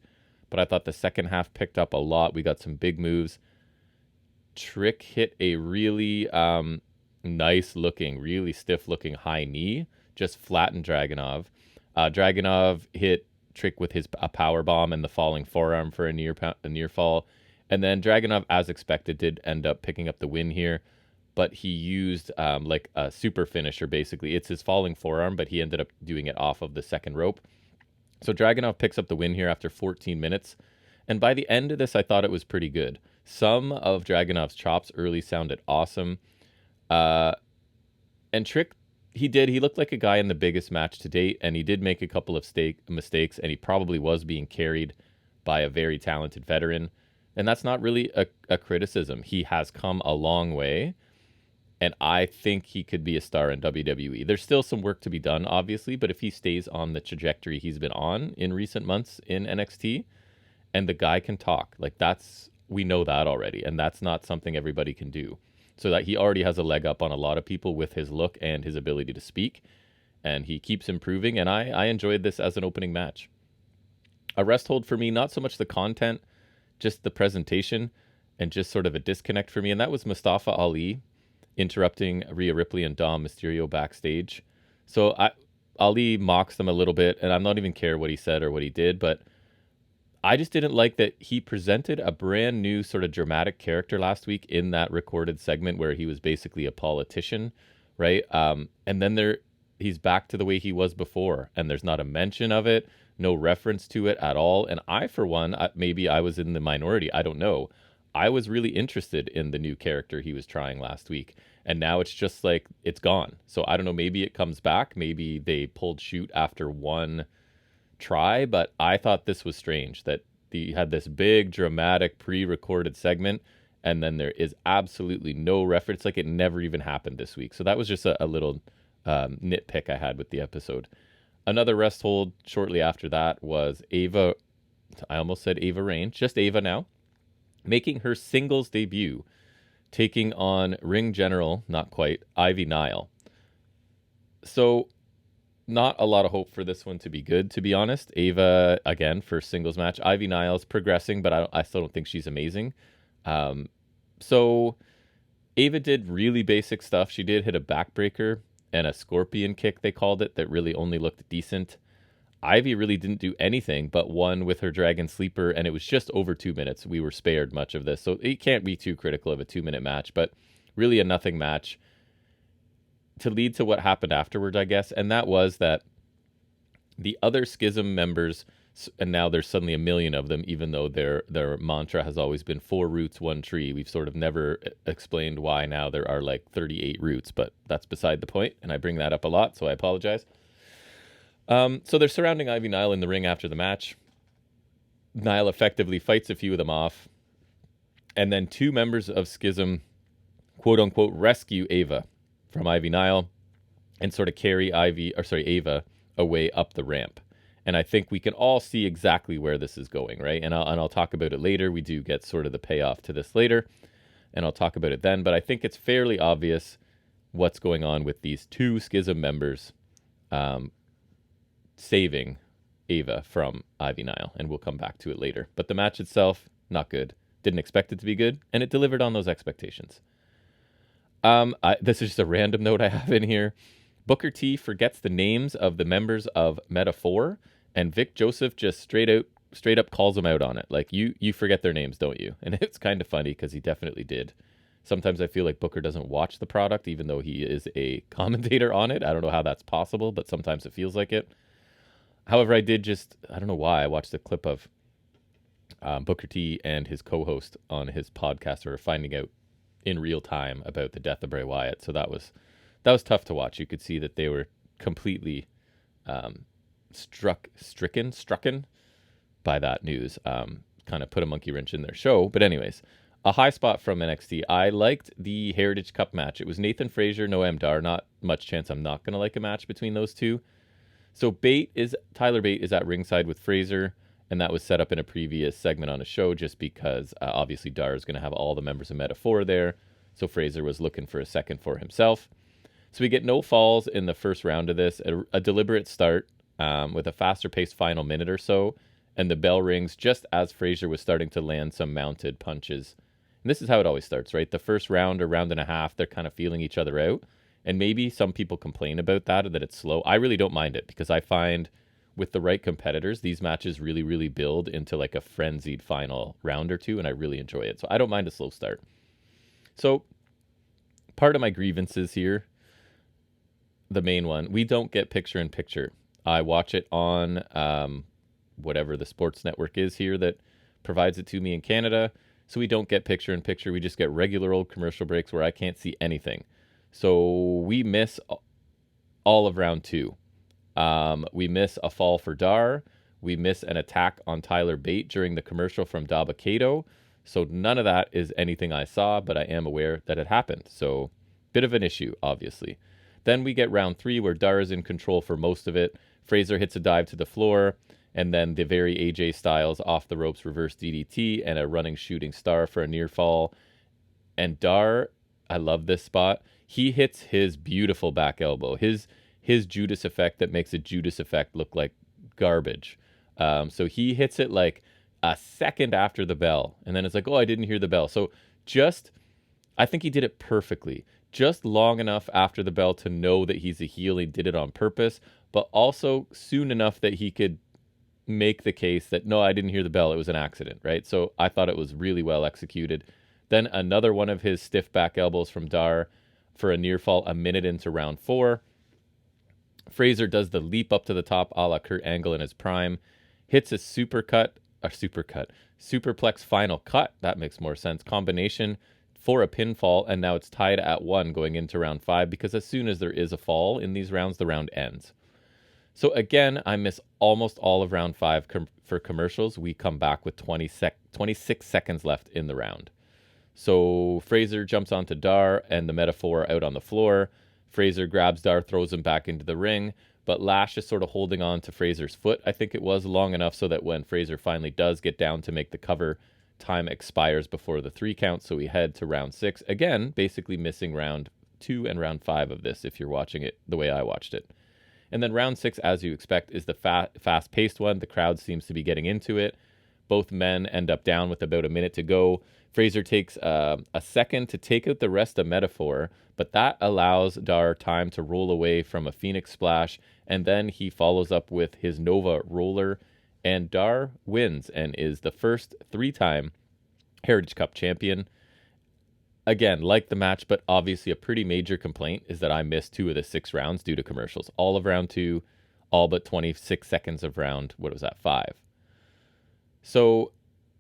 but I thought the second half picked up a lot. We got some big moves. Trick hit a really nice-looking, really stiff-looking high knee, just flattened Dragunov. Dragunov hit Trick with a power bomb and the falling forearm for a near fall. And then Dragunov, as expected, did end up picking up the win here. But he used like a super finisher, basically. It's his falling forearm, but he ended up doing it off of the second rope. So Dragunov picks up the win here after 14 minutes. And by the end of this, I thought it was pretty good. Some of Dragunov's chops early sounded awesome. And Trick, he looked like a guy in the biggest match to date, and he did make a couple of mistakes, and he probably was being carried by a very talented veteran. And that's not really a criticism. He has come a long way, and I think he could be a star in WWE. There's still some work to be done, obviously, but if he stays on the trajectory he's been on in recent months in NXT, and the guy can talk, like we know that already, and that's not something everybody can do. so that he already has a leg up on a lot of people with his look and his ability to speak. And he keeps improving, and I enjoyed this as an opening match. A rest hold for me, not so much the content, just the presentation, and just sort of a disconnect for me. And that was Mustafa Ali interrupting Rhea Ripley and Dom Mysterio backstage. So Ali mocks them a little bit, and I'm not even care what he said or what he did, but I just didn't like that he presented a brand new sort of dramatic character last week in that recorded segment where he was basically a politician, right? And then he's back to the way he was before, and there's not a mention of it, no reference to it at all. And I, for one, maybe I was in the minority, I don't know. I was really interested in the new character he was trying last week, and now it's just like it's gone. So I don't know, maybe it comes back, maybe they pulled shoot after one try, but I thought this was strange that he had this big dramatic pre-recorded segment, and then there is absolutely no reference, like it never even happened this week. So that was just a little nitpick I had with the episode. Another rest hold shortly after that was Ava. I almost said Ava Rain, just Ava now, making her singles debut, taking on ring general, not quite, Ivy Nile. So not a lot of hope for this one to be good, to be honest. Ava, again, first singles match. Ivy Nile's progressing, but I still don't think she's amazing. So Ava did really basic stuff. She did hit a backbreaker and a scorpion kick, they called it, that really only looked decent. Ivy really didn't do anything but won with her Dragon Sleeper, and it was just over 2 minutes. We were spared much of this, so it can't be too critical of a 2-minute match, but really a nothing match to lead to what happened afterwards, I guess. And that was that the other Schism members, and now there's suddenly a million of them, even though their mantra has always been 4 roots, 1 tree. We've sort of never explained why now there are like 38 roots, but that's beside the point, and I bring that up a lot, so I apologize. So they're surrounding Ivy Nile in the ring after the match. Nile effectively fights a few of them off, and then 2 members of Schism, quote unquote, rescue Ava from Ivy Nile and sort of carry Ava away up the ramp. And I think we can all see exactly where this is going, right? And I'll talk about it later. We do get sort of the payoff to this later, and I'll talk about it then. But I think it's fairly obvious what's going on with these 2 Schism members saving Ava from Ivy Nile, and we'll come back to it later. But the match itself, not good. Didn't expect it to be good, and it delivered on those expectations. This is just a random note I have in here. Booker T forgets the names of the members of Meta-4, and Vic Joseph just straight up calls them out on it. Like, you forget their names, don't you? And it's kind of funny because he definitely did. Sometimes I feel like Booker doesn't watch the product, even though he is a commentator on it. I don't know how that's possible, but sometimes it feels like it. However, I don't know why, I watched a clip of Booker T and his co-host on his podcast were finding out in real time about the death of Bray Wyatt. So that was tough to watch. You could see that they were completely stricken by that news. Kind of put a monkey wrench in their show. But anyways, a high spot from NXT. I liked the Heritage Cup match. It was Nathan Frazier, Noam Dar. Not much chance I'm not going to like a match between those two. So Tyler Bate is at ringside with Frazier, and that was set up in a previous segment on a show just because obviously Dar is going to have all the members of Meta-4 there. So Frazier was looking for a second for himself. So we get no falls in the first round of this, a deliberate start with a faster paced final minute or so, and the bell rings just as Frazier was starting to land some mounted punches. And this is how it always starts, right? The first round or round and a half, they're kind of feeling each other out. And maybe some people complain about that or that it's slow. I really don't mind it because I find with the right competitors, these matches really, really build into like a frenzied final round or two, and I really enjoy it. So I don't mind a slow start. So part of my grievances here, the main one, we don't get picture-in-picture. I watch it on whatever the sports network is here that provides it to me in Canada. So we don't get picture-in-picture. We just get regular old commercial breaks where I can't see anything. So we miss all of round 2. We miss a fall for Dar. We miss an attack on Tyler Bate during the commercial from Daba Kato. So none of that is anything I saw, but I am aware that it happened. So bit of an issue, obviously. Then we get round 3 where Dar is in control for most of it. Frazier hits a dive to the floor, and then the very AJ Styles off the ropes reverse DDT and a running shooting star for a near fall. And Dar I love this spot. He hits his beautiful back elbow, his Judas effect that makes a Judas effect look like garbage. So he hits it like a second after the bell, and then it's like, oh, I didn't hear the bell. So just, I think he did it perfectly. Just long enough after the bell to know that he's a heel. He did it on purpose, but also soon enough that he could make the case that, no, I didn't hear the bell. It was an accident, right? So I thought it was really well executed. Then another one of his stiff back elbows from Dar for a near fall a minute into round 4. Fraser does the leap up to the top a la Kurt Angle in his prime, hits a superplex final cut. That makes more sense. Combination for a pinfall, and now it's tied at 1 going into round 5, because as soon as there is a fall in these rounds, the round ends. So again, I miss almost all of round 5 for commercials. We come back with 26 seconds left in the round. So Fraser jumps onto Dar and the Metaphor out on the floor. Fraser grabs Dar, throws him back into the ring, but Lash is sort of holding on to Fraser's foot, I think it was, long enough so that when Fraser finally does get down to make the cover, time expires before the 3 count, so we head to round 6. Again, basically missing round 2 and round 5 of this if you're watching it the way I watched it. And then round 6, as you expect, is the fast-paced one. The crowd seems to be getting into it. Both men end up down with about a minute to go. Fraser takes a second to take out the rest of Metaphor, but that allows Dar time to roll away from a Phoenix Splash, and then he follows up with his Nova Roller, and Dar wins and is the first 3-time Heritage Cup champion. Again, like the match, but obviously a pretty major complaint is that I missed 2 of the 6 rounds due to commercials. All of round 2, all but 26 seconds of round, 5. So,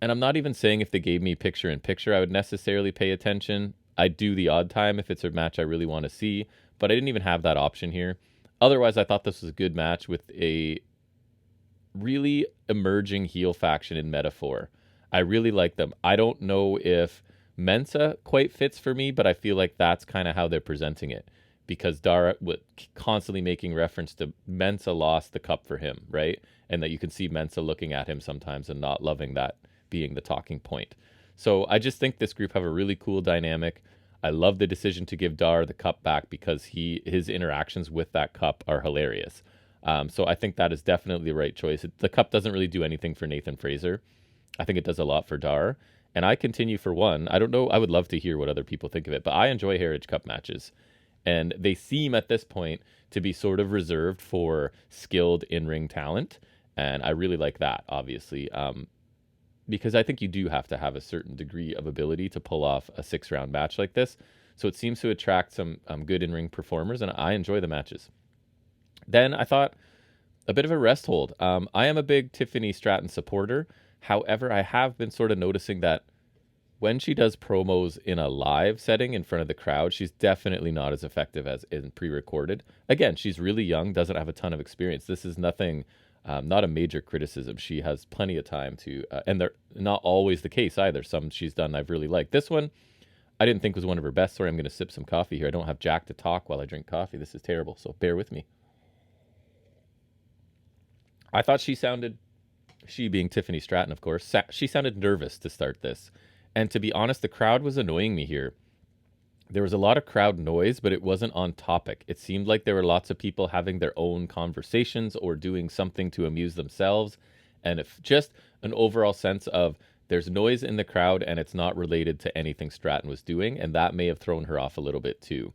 and I'm not even saying if they gave me picture-in-picture, I would necessarily pay attention. I do the odd time if it's a match I really want to see, but I didn't even have that option here. Otherwise, I thought this was a good match with a really emerging heel faction in Metaphor. I really like them. I don't know if Mensa quite fits for me, but I feel like that's kind of how they're presenting it, because Dar constantly making reference to Mensa lost the cup for him, right? And that you can see Mensa looking at him sometimes and not loving that being the talking point. So I just think this group have a really cool dynamic. I love the decision to give Dar the cup back because his interactions with that cup are hilarious. So I think that is definitely the right choice. The cup doesn't really do anything for Nathan Fraser. I think it does a lot for Dar. And I continue for one. I don't know. I would love to hear what other people think of it, but I enjoy Heritage Cup matches. And they seem at this point to be sort of reserved for skilled in-ring talent. And I really like that, obviously, because I think you do have to have a certain degree of ability to pull off a 6-round match like this. So it seems to attract some good in-ring performers, and I enjoy the matches. Then I thought a bit of a rest hold. I am a big Tiffany Stratton supporter. However, I have been sort of noticing that when she does promos in a live setting in front of the crowd, she's definitely not as effective as in pre-recorded. Again, she's really young, doesn't have a ton of experience. This is nothing, not a major criticism. She has plenty of time to, and they're not always the case either. Some she's done I've really liked. This one, I didn't think was one of her best. Sorry, I'm going to sip some coffee here. I don't have Jack to talk while I drink coffee. This is terrible, so bear with me. I thought she being Tiffany Stratton, of course, she sounded nervous to start this. And to be honest, the crowd was annoying me here. There was a lot of crowd noise, but it wasn't on topic. It seemed like there were lots of people having their own conversations or doing something to amuse themselves. And if just an overall sense of there's noise in the crowd and it's not related to anything Stratton was doing. And that may have thrown her off a little bit too.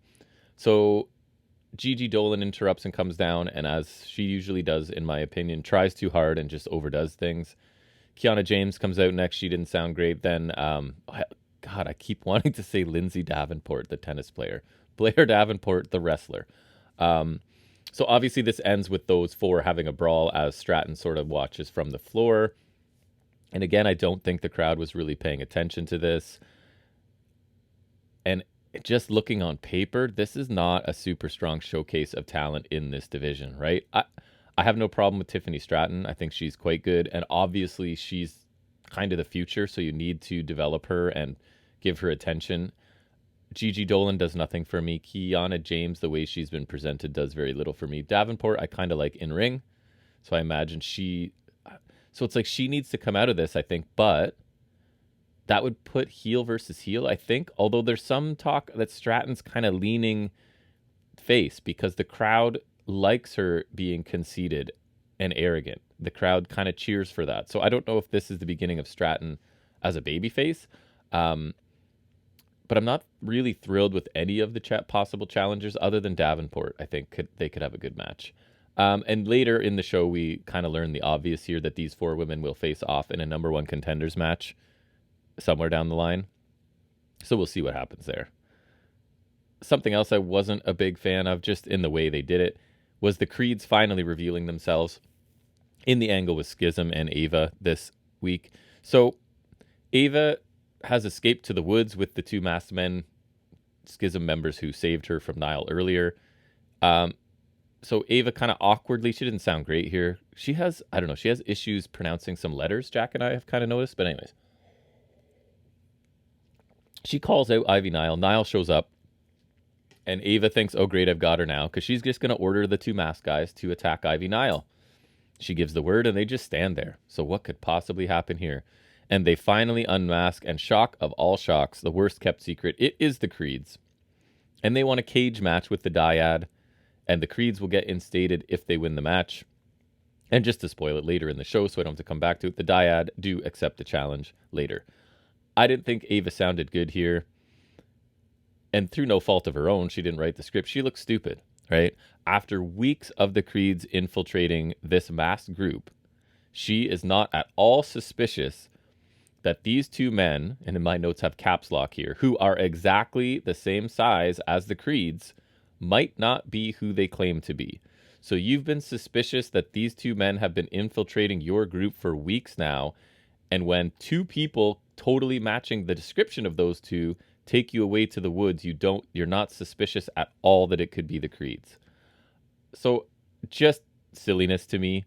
So Gigi Dolan interrupts and comes down, and as she usually does, in my opinion, tries too hard and just overdoes things. Kiana James comes out next. She didn't sound great. Then, God, I keep wanting to say Lindsay Davenport, the tennis player. Blair Davenport, the wrestler. So obviously this ends with those 4 having a brawl as Stratton sort of watches from the floor. And again, I don't think the crowd was really paying attention to this. And just looking on paper, this is not a super strong showcase of talent in this division, right? I have no problem with Tiffany Stratton. I think she's quite good. And obviously she's kind of the future, so you need to develop her and give her attention. Gigi Dolan does nothing for me. Kiana James, the way she's been presented, does very little for me. Davenport, I kind of like in ring. So I imagine so it's like she needs to come out of this, I think. But that would put heel versus heel, I think. Although there's some talk that Stratton's kind of leaning face because the crowd likes her being conceited and arrogant. The crowd kind of cheers for that. So I don't know if this is the beginning of Stratton as a babyface. But I'm not really thrilled with any of the possible challengers other than Davenport. I think they could have a good match. And later in the show, we kind of learn the obvious here that these 4 women will face off in a number 1 contenders match somewhere down the line. So we'll see what happens there. Something else I wasn't a big fan of, just in the way they did it, was the Creeds finally revealing themselves in the angle with Schism and Ava this week. So Ava has escaped to the woods with the 2 masked men, Schism members who saved her from Nile earlier. So Ava kind of awkwardly, she didn't sound great here. She has issues pronouncing some letters, Jack and I have kind of noticed. But anyways, she calls out Ivy Nile. Nile shows up. And Ava thinks, oh, great, I've got her now. Because she's just going to order the 2 masked guys to attack Ivy Nile. She gives the word and they just stand there. So what could possibly happen here? And they finally unmask, and shock of all shocks, the worst kept secret, it is the Creeds. And they want a cage match with the Dyad. And the Creeds will get instated if they win the match. And just to spoil it later in the show so I don't have to come back to it, the Dyad do accept the challenge later. I didn't think Ava sounded good here. And through no fault of her own, she didn't write the script. She looks stupid, right? After weeks of the Creeds infiltrating this masked group, she is not at all suspicious that these 2 men, and in my notes have caps lock here, who are exactly the same size as the Creeds, might not be who they claim to be. So you've been suspicious that these 2 men have been infiltrating your group for weeks now, and when 2 people totally matching the description of those 2 take you away to the woods, you're not suspicious at all that it could be the Creeds. So just silliness to me.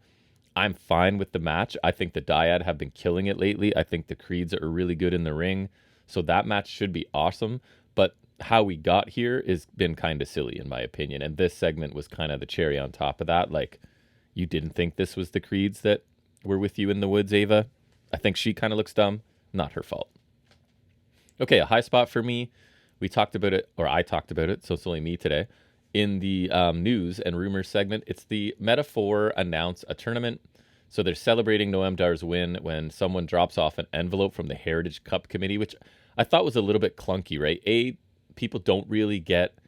I'm fine with the match. I think the Dyad have been killing it lately. I think the Creeds are really good in the ring. So that match should be awesome. But how we got here has been kind of silly, in my opinion. And this segment was kind of the cherry on top of that. Like, you didn't think this was the Creeds that were with you in the woods, Ava? I think she kind of looks dumb. Not her fault. Okay, a high spot for me. We talked about it, or I talked about it, so it's only me today. In the news and rumors segment, it's the Metaphor announce a tournament. So they're celebrating Noam Dar's win when someone drops off an envelope from the Heritage Cup Committee, which I thought was a little bit clunky, right? People don't really get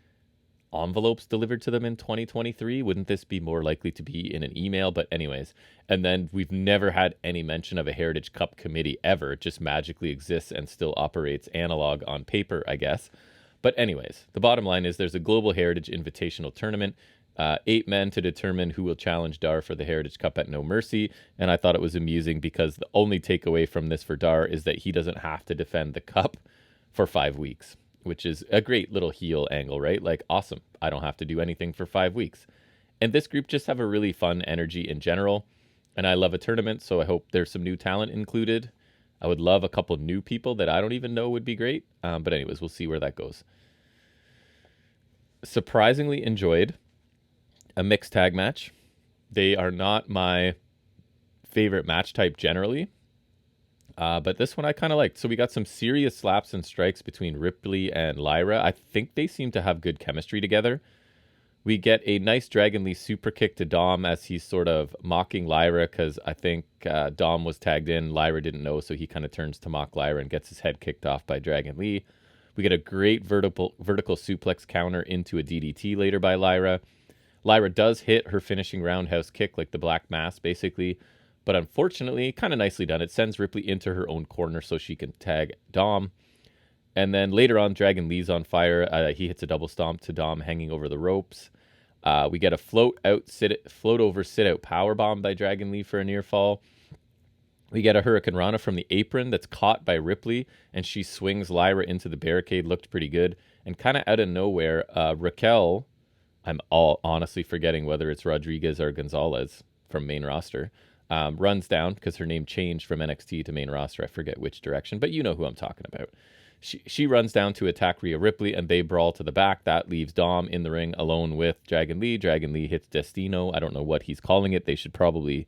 envelopes delivered to them in 2023. Wouldn't this be more likely to be in an email? But anyways, and then we've never had any mention of a Heritage Cup Committee ever. It just magically exists and still operates analog on paper, I guess. But anyways, the bottom line is there's a Global Heritage Invitational Tournament, 8 men to determine who will challenge Dar for the Heritage Cup at No Mercy. And I thought it was amusing because the only takeaway from this for Dar is that he doesn't have to defend the cup for 5 weeks, which is a great little heel angle, right? Like, awesome. I don't have to do anything for 5 weeks. And this group just have a really fun energy in general. And I love a tournament, so I hope there's some new talent included. I would love a couple new people that I don't even know would be great. But anyways, we'll see where that goes. Surprisingly enjoyed a mixed tag match. They are not my favorite match type generally. But this one I kind of liked. So we got some serious slaps and strikes between Ripley and Lyra. I think they seem to have good chemistry together. We get a nice Dragon Lee super kick to Dom as he's sort of mocking Lyra because I think Dom was tagged in. Lyra didn't know, so he kind of turns to mock Lyra and gets his head kicked off by Dragon Lee. We get a great vertical suplex counter into a DDT later by Lyra. Lyra does hit her finishing roundhouse kick like the Black Mass, basically. But unfortunately, kind of nicely done. It sends Ripley into her own corner so she can tag Dom. And then later on, Dragon Lee's on fire. He hits a double stomp to Dom hanging over the ropes. We get a float over sit out power bomb by Dragon Lee for a near fall. We get a Hurricane Rana from the apron that's caught by Ripley, and she swings Lyra into the barricade. Looked pretty good. And kind of out of nowhere, Raquel, I'm honestly forgetting whether it's Rodriguez or Gonzalez from main roster, runs down because her name changed from NXT to main roster. I forget which direction, but you know who I'm talking about. She runs down to attack Rhea Ripley, and they brawl to the back. That leaves Dom in the ring alone with Dragon Lee. Dragon Lee hits Destino. I don't know what he's calling it. They should probably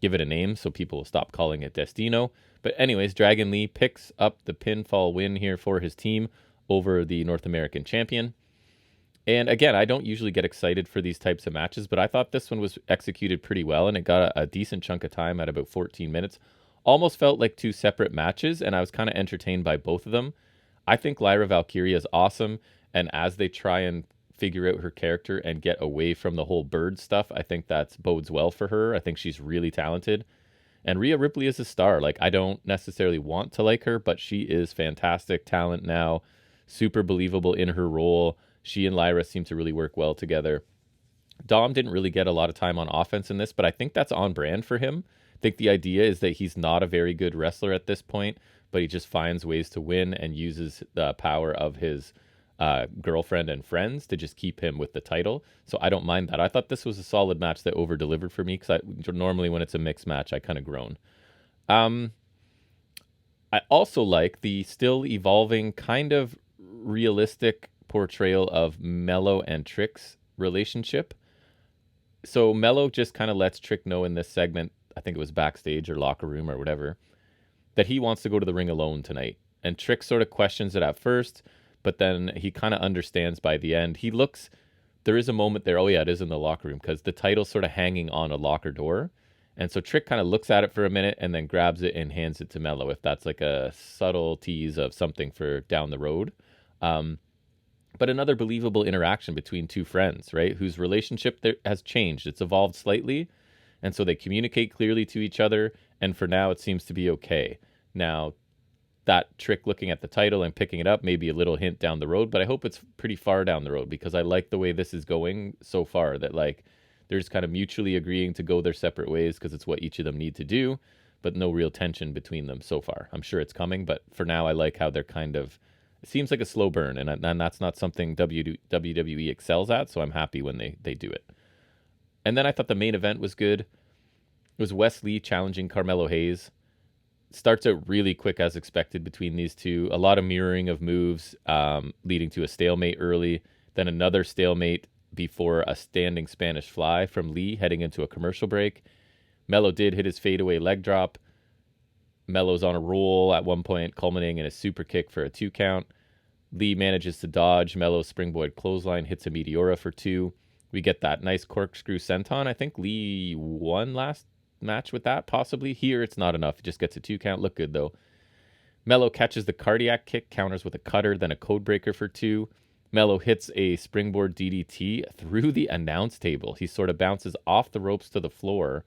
give it a name so people will stop calling it Destino. But anyways, Dragon Lee picks up the pinfall win here for his team over the North American champion. And again, I don't usually get excited for these types of matches, but I thought this one was executed pretty well, and it got a decent chunk of time at about 14 minutes. Almost felt like two separate matches, and I was kind of entertained by both of them. I think Lyra Valkyria is awesome, and as they try and figure out her character and get away from the whole bird stuff, I think that bodes well for her. I think she's really talented. And Rhea Ripley is a star. Like, I don't necessarily want to like her, but she is fantastic talent now, super believable in her role. She and Lyra seem to really work well together. Dom didn't really get a lot of time on offense in this, but I think that's on brand for him. I think the idea is that he's not a very good wrestler at this point, but he just finds ways to win and uses the power of his girlfriend and friends to just keep him with the title. So I don't mind that. I thought this was a solid match that over-delivered for me, because normally when it's a mixed match, I kind of groan. I also like the still evolving, kind of realistic portrayal of Mello and Trick's relationship. So Mello just kind of lets Trick know in this segment, I think it was backstage or locker room or whatever, that he wants to go to the ring alone tonight. And Trick sort of questions it at first, but then he kind of understands by the end. There is a moment there, oh yeah, it is in the locker room, because the title's sort of hanging on a locker door. And so Trick kind of looks at it for a minute and then grabs it and hands it to Mello, if that's like a subtle tease of something for down the road. But another believable interaction between two friends, right, whose relationship has changed. It's evolved slightly, and so they communicate clearly to each other, and for now it seems to be okay. Now, that Trick looking at the title and picking it up may be a little hint down the road, but I hope it's pretty far down the road, because I like the way this is going so far, that like they're just kind of mutually agreeing to go their separate ways because it's what each of them need to do, but no real tension between them so far. I'm sure it's coming, but for now I like how they're kind of, it seems like a slow burn, and that's not something WWE excels at, so I'm happy when they do it. And then I thought the main event was good. It was Wes Lee challenging Carmelo Hayes. Starts out really quick as expected between these two. A lot of mirroring of moves, leading to a stalemate early. Then another stalemate before a standing Spanish fly from Lee heading into a commercial break. Melo did hit his fadeaway leg drop. Melo's on a roll at one point, culminating in a super kick for a 2 count. Lee manages to dodge. Melo's springboard clothesline hits a Meteora for 2. We get that nice corkscrew senton. I think Lee won last match with that, possibly. Here, it's not enough. It just gets a 2 count. Look good, though. Melo catches the cardiac kick, counters with a cutter, then a code breaker for 2. Melo hits a springboard DDT through the announce table. He sort of bounces off the ropes to the floor,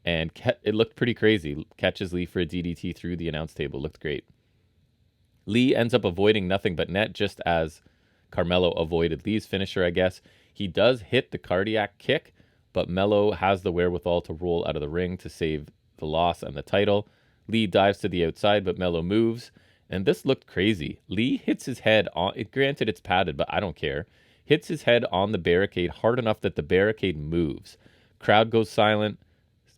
and it looked pretty crazy. Catches Lee for a DDT through the announce table. Looked great. Lee ends up avoiding nothing but net, just as Carmelo avoided Lee's finisher, I guess. He does hit the cardiac kick, but Melo has the wherewithal to roll out of the ring to save the loss and the title. Lee dives to the outside, but Melo moves, and this looked crazy. Lee hits his head on it. Granted, it's padded, but I don't care. Hits his head on the barricade hard enough that the barricade moves. Crowd goes silent.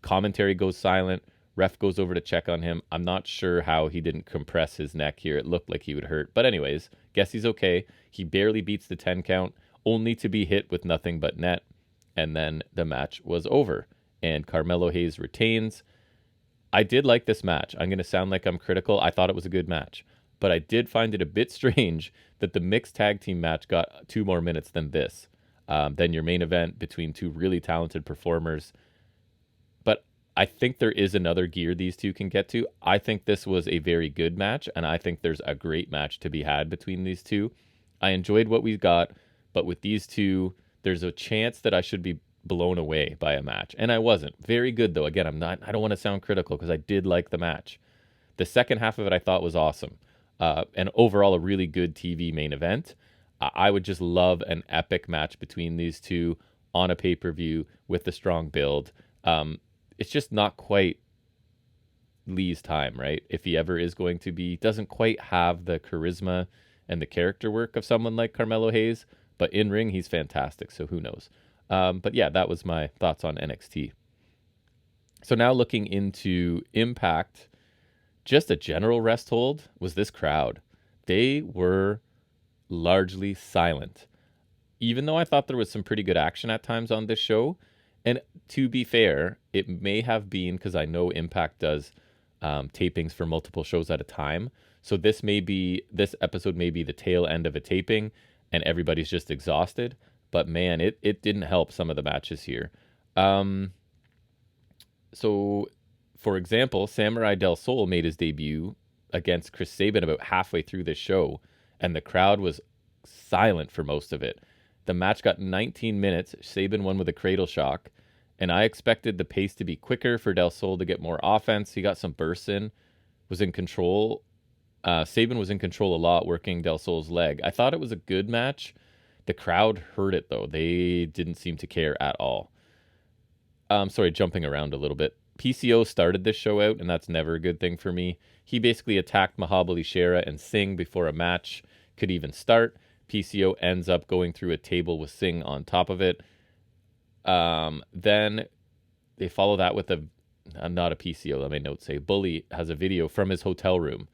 Commentary goes silent. Ref goes over to check on him. I'm not sure how he didn't compress his neck here. It looked like he would hurt. But anyways, guess he's okay. He barely beats the 10 count, only to be hit with nothing but net. And then the match was over. And Carmelo Hayes retains. I did like this match. I'm going to sound like I'm critical. I thought it was a good match. But I did find it a bit strange that the mixed tag team match got 2 more minutes than this. Than your main event between 2 really talented performers. But I think there is another gear these two can get to. I think this was a very good match, and I think there's a great match to be had between these two. I enjoyed what we got, but with these two, there's a chance that I should be blown away by a match, and I wasn't. Very good, though. Again, I don't want to sound critical, because I did like the match. The second half of it I thought was awesome, and overall a really good TV main event. I would just love an epic match between these two on a pay-per-view with a strong build. It's just not quite Lee's time, right? If he ever is going to be, doesn't quite have the charisma and the character work of someone like Carmelo Hayes, but in ring, he's fantastic. So who knows? But yeah, that was my thoughts on NXT. So now looking into Impact, just a general rest hold was this crowd. They were largely silent. Even though I thought there was some pretty good action at times on this show, And to be fair, it may have been because I know Impact does tapings for multiple shows at a time. So this episode may be the tail end of a taping and everybody's just exhausted. But man, it didn't help some of the matches here. So, for example, Samurai Del Sol made his debut against Chris Sabin about halfway through this show, and the crowd was silent for most of it. The match got 19 minutes. Sabin won with a cradle shock, and I expected the pace to be quicker for Del Sol to get more offense. He got some bursts in, was in control. Sabin was in control a lot, working Del Sol's leg. I thought it was a good match. The crowd heard it, though. They didn't seem to care at all. Sorry, jumping around a little bit. PCO started this show out, and that's never a good thing for me. He basically attacked Mahabali Shera and Singh before a match could even start. PCO ends up going through a table with Singh on top of it. Then they follow that with not a PCO, let my notes say. Bully has a video from his hotel room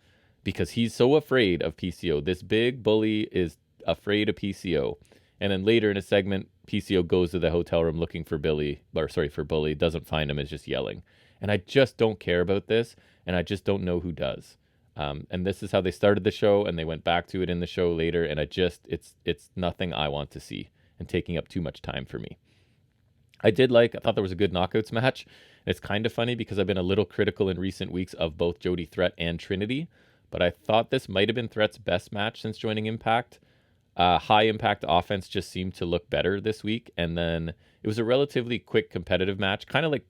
because he's so afraid of PCO. This big bully is afraid of PCO. And then later in a segment, PCO goes to the hotel room looking for for Bully, doesn't find him, is just yelling. And I just don't care about this, and I just don't know who does. And this is how they started the show, and they went back to it in the show later, and it's nothing I want to see, and taking up too much time for me. I thought there was a good knockouts match. It's kind of funny because I've been a little critical in recent weeks of both Jody Threat and Trinity, but I thought this might have been Threat's best match since joining Impact. High Impact offense just seemed to look better this week, and then it was a relatively quick competitive match, kind of like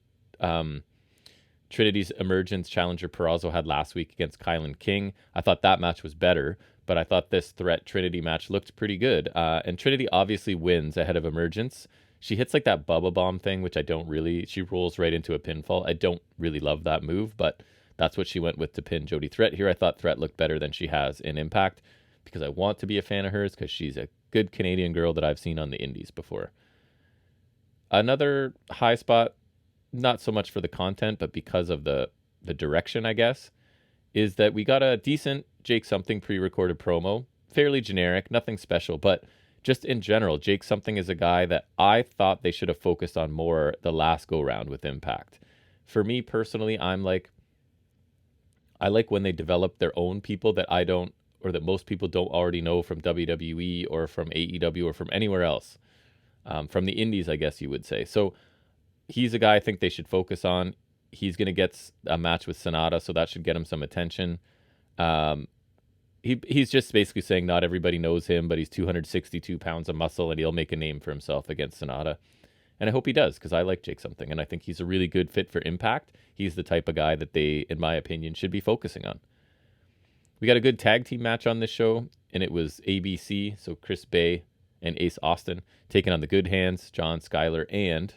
Trinity's Emergence challenger Perazo had last week against Kylan King. I thought that match was better, but I thought this Threat Trinity match looked pretty good. And Trinity obviously wins ahead of Emergence. She hits like that Bubba Bomb thing, which she rolls right into a pinfall. I don't really love that move, but that's what she went with to pin Jody Threat. Here I thought Threat looked better than she has in Impact, because I want to be a fan of hers because she's a good Canadian girl that I've seen on the indies before. Another high spot, not so much for the content, but because of the direction, I guess, is that we got a decent Jake Something pre-recorded promo. Fairly generic, nothing special, but just in general, Jake Something is a guy that I thought they should have focused on more the last go-round with Impact. For me personally, I like when they develop their own people that I don't, or that most people don't already know from WWE or from AEW or from anywhere else. From the indies, I guess you would say. So he's a guy I think they should focus on. He's going to get a match with Sonata, so that should get him some attention. He's just basically saying not everybody knows him, but he's 262 pounds of muscle, and he'll make a name for himself against Sonata. And I hope he does, because I like Jake Something, and I think he's a really good fit for Impact. He's the type of guy that they, in my opinion, should be focusing on. We got a good tag team match on this show, and it was ABC, so Chris Bay and Ace Austin, taking on the Good Hands, John Schuyler, and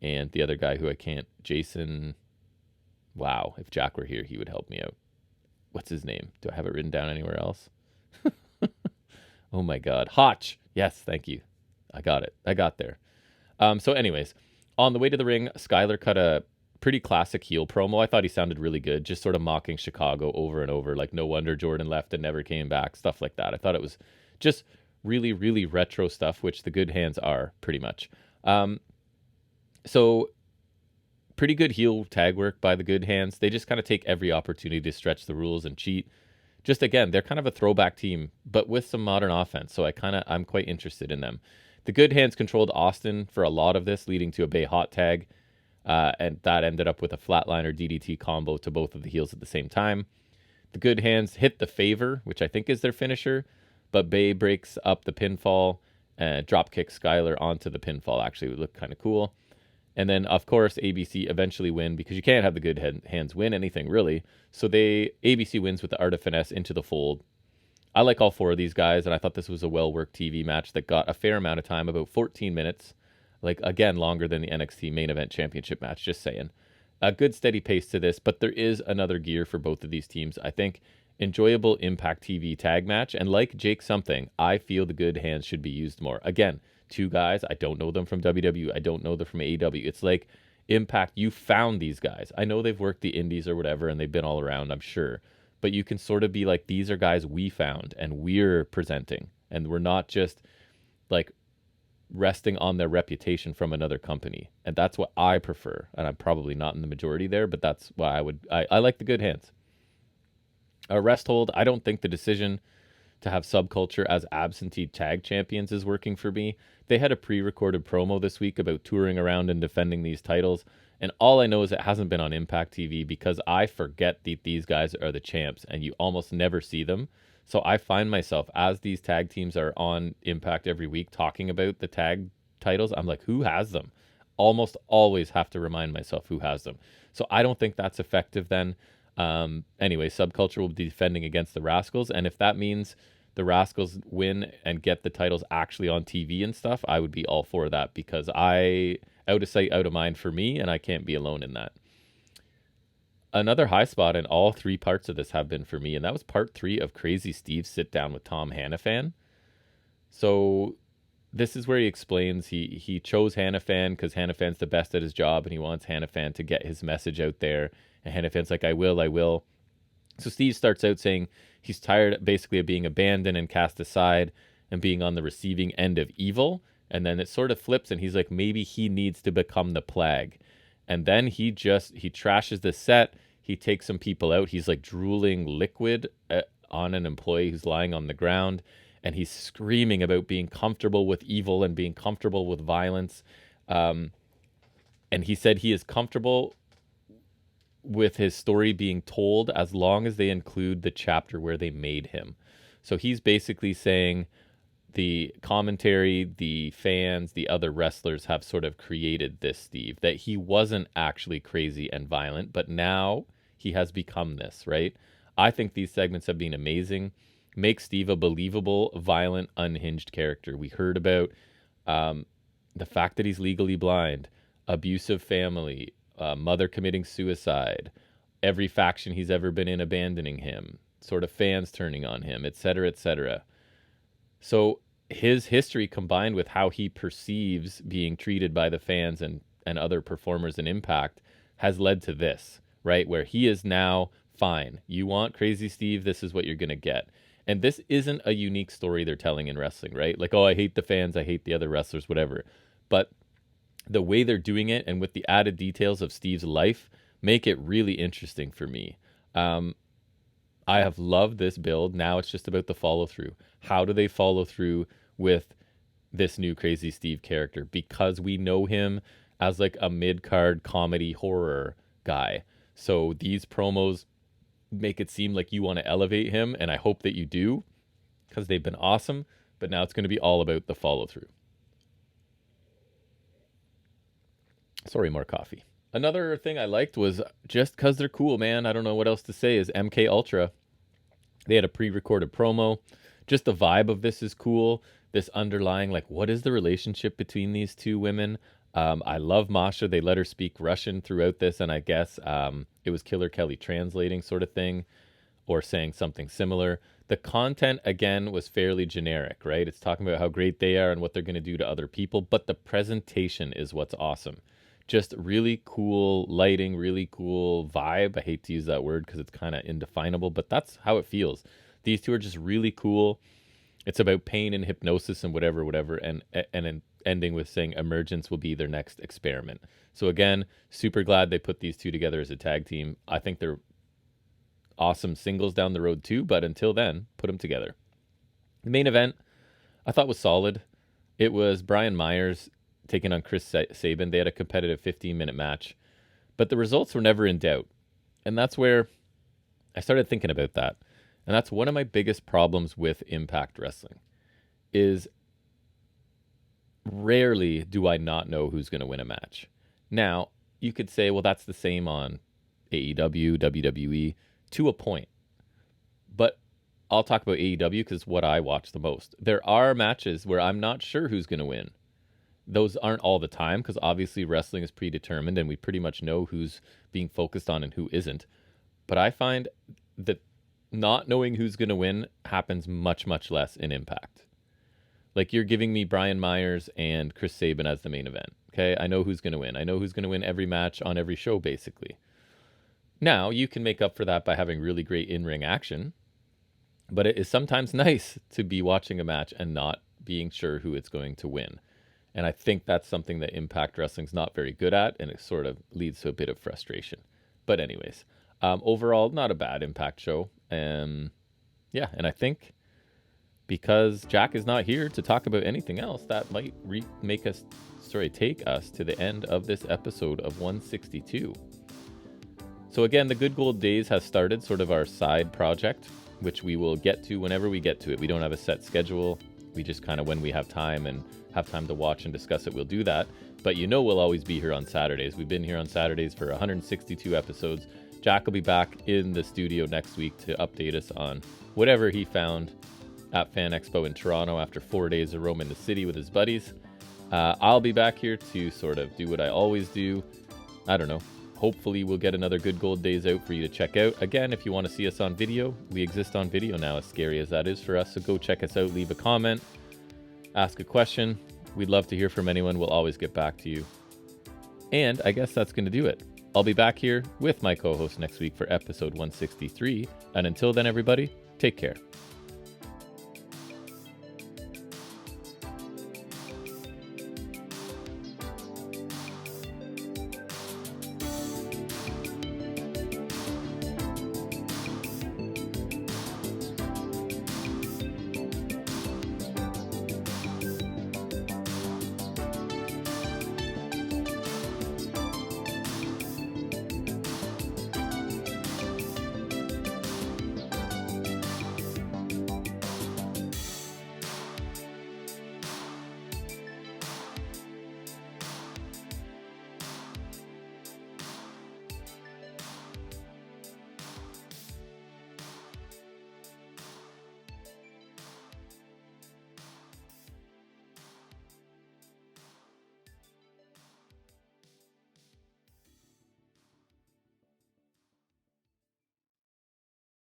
the other guy who I can't, Jason. Wow, if Jack were here, he would help me out. What's his name? Do I have it written down anywhere else? Oh my God. Hotch. Yes, thank you. I got it. I got there. So anyways, on the way to the ring, Schuyler cut a pretty classic heel promo. I thought he sounded really good, just sort of mocking Chicago over and over, like no wonder Jordan left and never came back, stuff like that. I thought it was just really, really retro stuff, which the Good Hands are pretty much. So pretty good heel tag work by the Good Hands. They just kind of take every opportunity to stretch the rules and cheat. Just again, they're kind of a throwback team, but with some modern offense. So I'm quite interested in them. The Good Hands controlled Austin for a lot of this, leading to a Bay hot tag. And that ended up with a flatliner DDT combo to both of the heels at the same time. The Good Hands hit the Favor, which I think is their finisher, but Bay breaks up the pinfall and drop kicks Schuyler onto the pinfall. Actually, it would look kind of cool. And then, of course, ABC eventually win, because you can't have the Good Hands win anything, really. So ABC wins with the Art of Finesse into the fold. I like all four of these guys, and I thought this was a well-worked TV match that got a fair amount of time, about 14 minutes. Like, again, longer than the NXT main event championship match, just saying. A good steady pace to this, but there is another gear for both of these teams. I think enjoyable Impact TV tag match, and like Jake Something, I feel the Good Hands should be used more. Again, two guys, I don't know them from WWE, I don't know them from AEW. It's like Impact, you found these guys. I know they've worked the indies or whatever, and they've been all around, I'm sure. But you can sort of be like, these are guys we found, and we're presenting. And we're not just like resting on their reputation from another company. And that's what I prefer. And I'm probably not in the majority there, but that's why I like the good hands. Resthold, I don't think the decision to have Subculture as absentee tag champions is working for me. They had a pre-recorded promo this week about touring around and defending these titles. And all I know is it hasn't been on Impact TV because I forget that these guys are the champs and you almost never see them. So I find myself, as these tag teams are on Impact every week talking about the tag titles, I'm like, who has them? Almost always have to remind myself who has them. So I don't think that's effective then. Anyway, Subculture will be defending against the Rascals. And if that means the Rascals win and get the titles actually on TV and stuff, I would be all for that because out of sight, out of mind for me, and I can't be alone in that. Another high spot, and all three parts of this have been for me, and that was part 3 of Crazy Steve's sit down with Tom Hannafan. So this is where he explains he chose Hannafan because Hannafan's the best at his job, and he wants Hannafan to get his message out there. And Hannafan's like, I will. So Steve starts out saying he's tired basically of being abandoned and cast aside and being on the receiving end of evil. And then it sort of flips and he's like, maybe he needs to become the Plague. And then he trashes the set. He takes some people out. He's like drooling liquid on an employee who's lying on the ground. And he's screaming about being comfortable with evil and being comfortable with violence. And he said he is comfortable with his story being told as long as they include the chapter where they made him. So he's basically saying the commentary, the fans, the other wrestlers have sort of created this Steve, that he wasn't actually crazy and violent, but now he has become this, right? I think these segments have been amazing. Make Steve a believable, violent, unhinged character. We heard about the fact that he's legally blind, abusive family, mother committing suicide, every faction he's ever been in abandoning him, sort of fans turning on him, etc., etc. So his history combined with how he perceives being treated by the fans and other performers in Impact has led to this, right? Where he is now fine. You want Crazy Steve, this is what you're going to get. And this isn't a unique story they're telling in wrestling, right? Like, oh, I hate the fans, I hate the other wrestlers, whatever. But the way they're doing it and with the added details of Steve's life make it really interesting for me. I have loved this build. Now it's just about the follow through. How do they follow through with this new Crazy Steve character? Because we know him as like a mid-card comedy horror guy. So these promos make it seem like you want to elevate him, and I hope that you do because they've been awesome. But now it's going to be all about the follow through. Sorry, more coffee. Another thing I liked was just because they're cool, man. I don't know what else to say is MK Ultra. They had a pre-recorded promo. Just the vibe of this is cool. This underlying, like, what is the relationship between these two women? I love Masha. They let her speak Russian throughout this, and I guess it was Killer Kelly translating sort of thing or saying something similar. The content, again, was fairly generic, right? It's talking about how great they are and what they're going to do to other people, but the presentation is what's awesome. Just really cool lighting, really cool vibe. I hate to use that word because it's kind of indefinable, but that's how it feels. These two are just really cool. It's about pain and hypnosis and whatever, and ending with saying emergence will be their next experiment. So again, super glad they put these two together as a tag team. I think they're awesome singles down the road too, but until then, put them together. The main event I thought was solid. It was Brian Myers taking on Chris Sabin. They had a competitive 15-minute match, but the results were never in doubt. And that's where I started thinking about that. And that's one of my biggest problems with Impact Wrestling is rarely do I not know who's going to win a match. Now, you could say, well, that's the same on AEW, WWE, to a point. But I'll talk about AEW because it's what I watch the most. There are matches where I'm not sure who's going to win. Those aren't all the time because obviously wrestling is predetermined and we pretty much know who's being focused on and who isn't. But I find that not knowing who's going to win happens much, much less in Impact. Like you're giving me Brian Myers and Chris Sabin as the main event. Okay, I know who's going to win. I know who's going to win every match on every show, basically. Now, you can make up for that by having really great in-ring action. But it is sometimes nice to be watching a match and not being sure who it's going to win. And I think that's something that Impact Wrestling's not very good at, and it sort of leads to a bit of frustration. But anyways, overall, not a bad Impact show. Yeah, and I think because Jack is not here to talk about anything else, that might take us to the end of this episode of 162. So again, the Good Gold Days has started, sort of our side project, which we will get to whenever we get to it. We don't have a set schedule. We just kind of, when we have time and have time to watch and discuss it, we'll do that. But we'll always be here on Saturdays. We've been here on Saturdays for 162 episodes. Jack will be back in the studio next week to update us on whatever he found at Fan Expo in Toronto after 4 days of roaming the city with his buddies. I'll be back here to sort of do what I always do. I don't know. Hopefully we'll get another Good Gold Days out for you to check out. Again, if you want to see us on video, we exist on video now, as scary as that is for us. So go check us out, leave a comment, ask a question. We'd love to hear from anyone. We'll always get back to you. And I guess that's going to do it. I'll be back here with my co-host next week for episode 163. And until then, everybody, take care.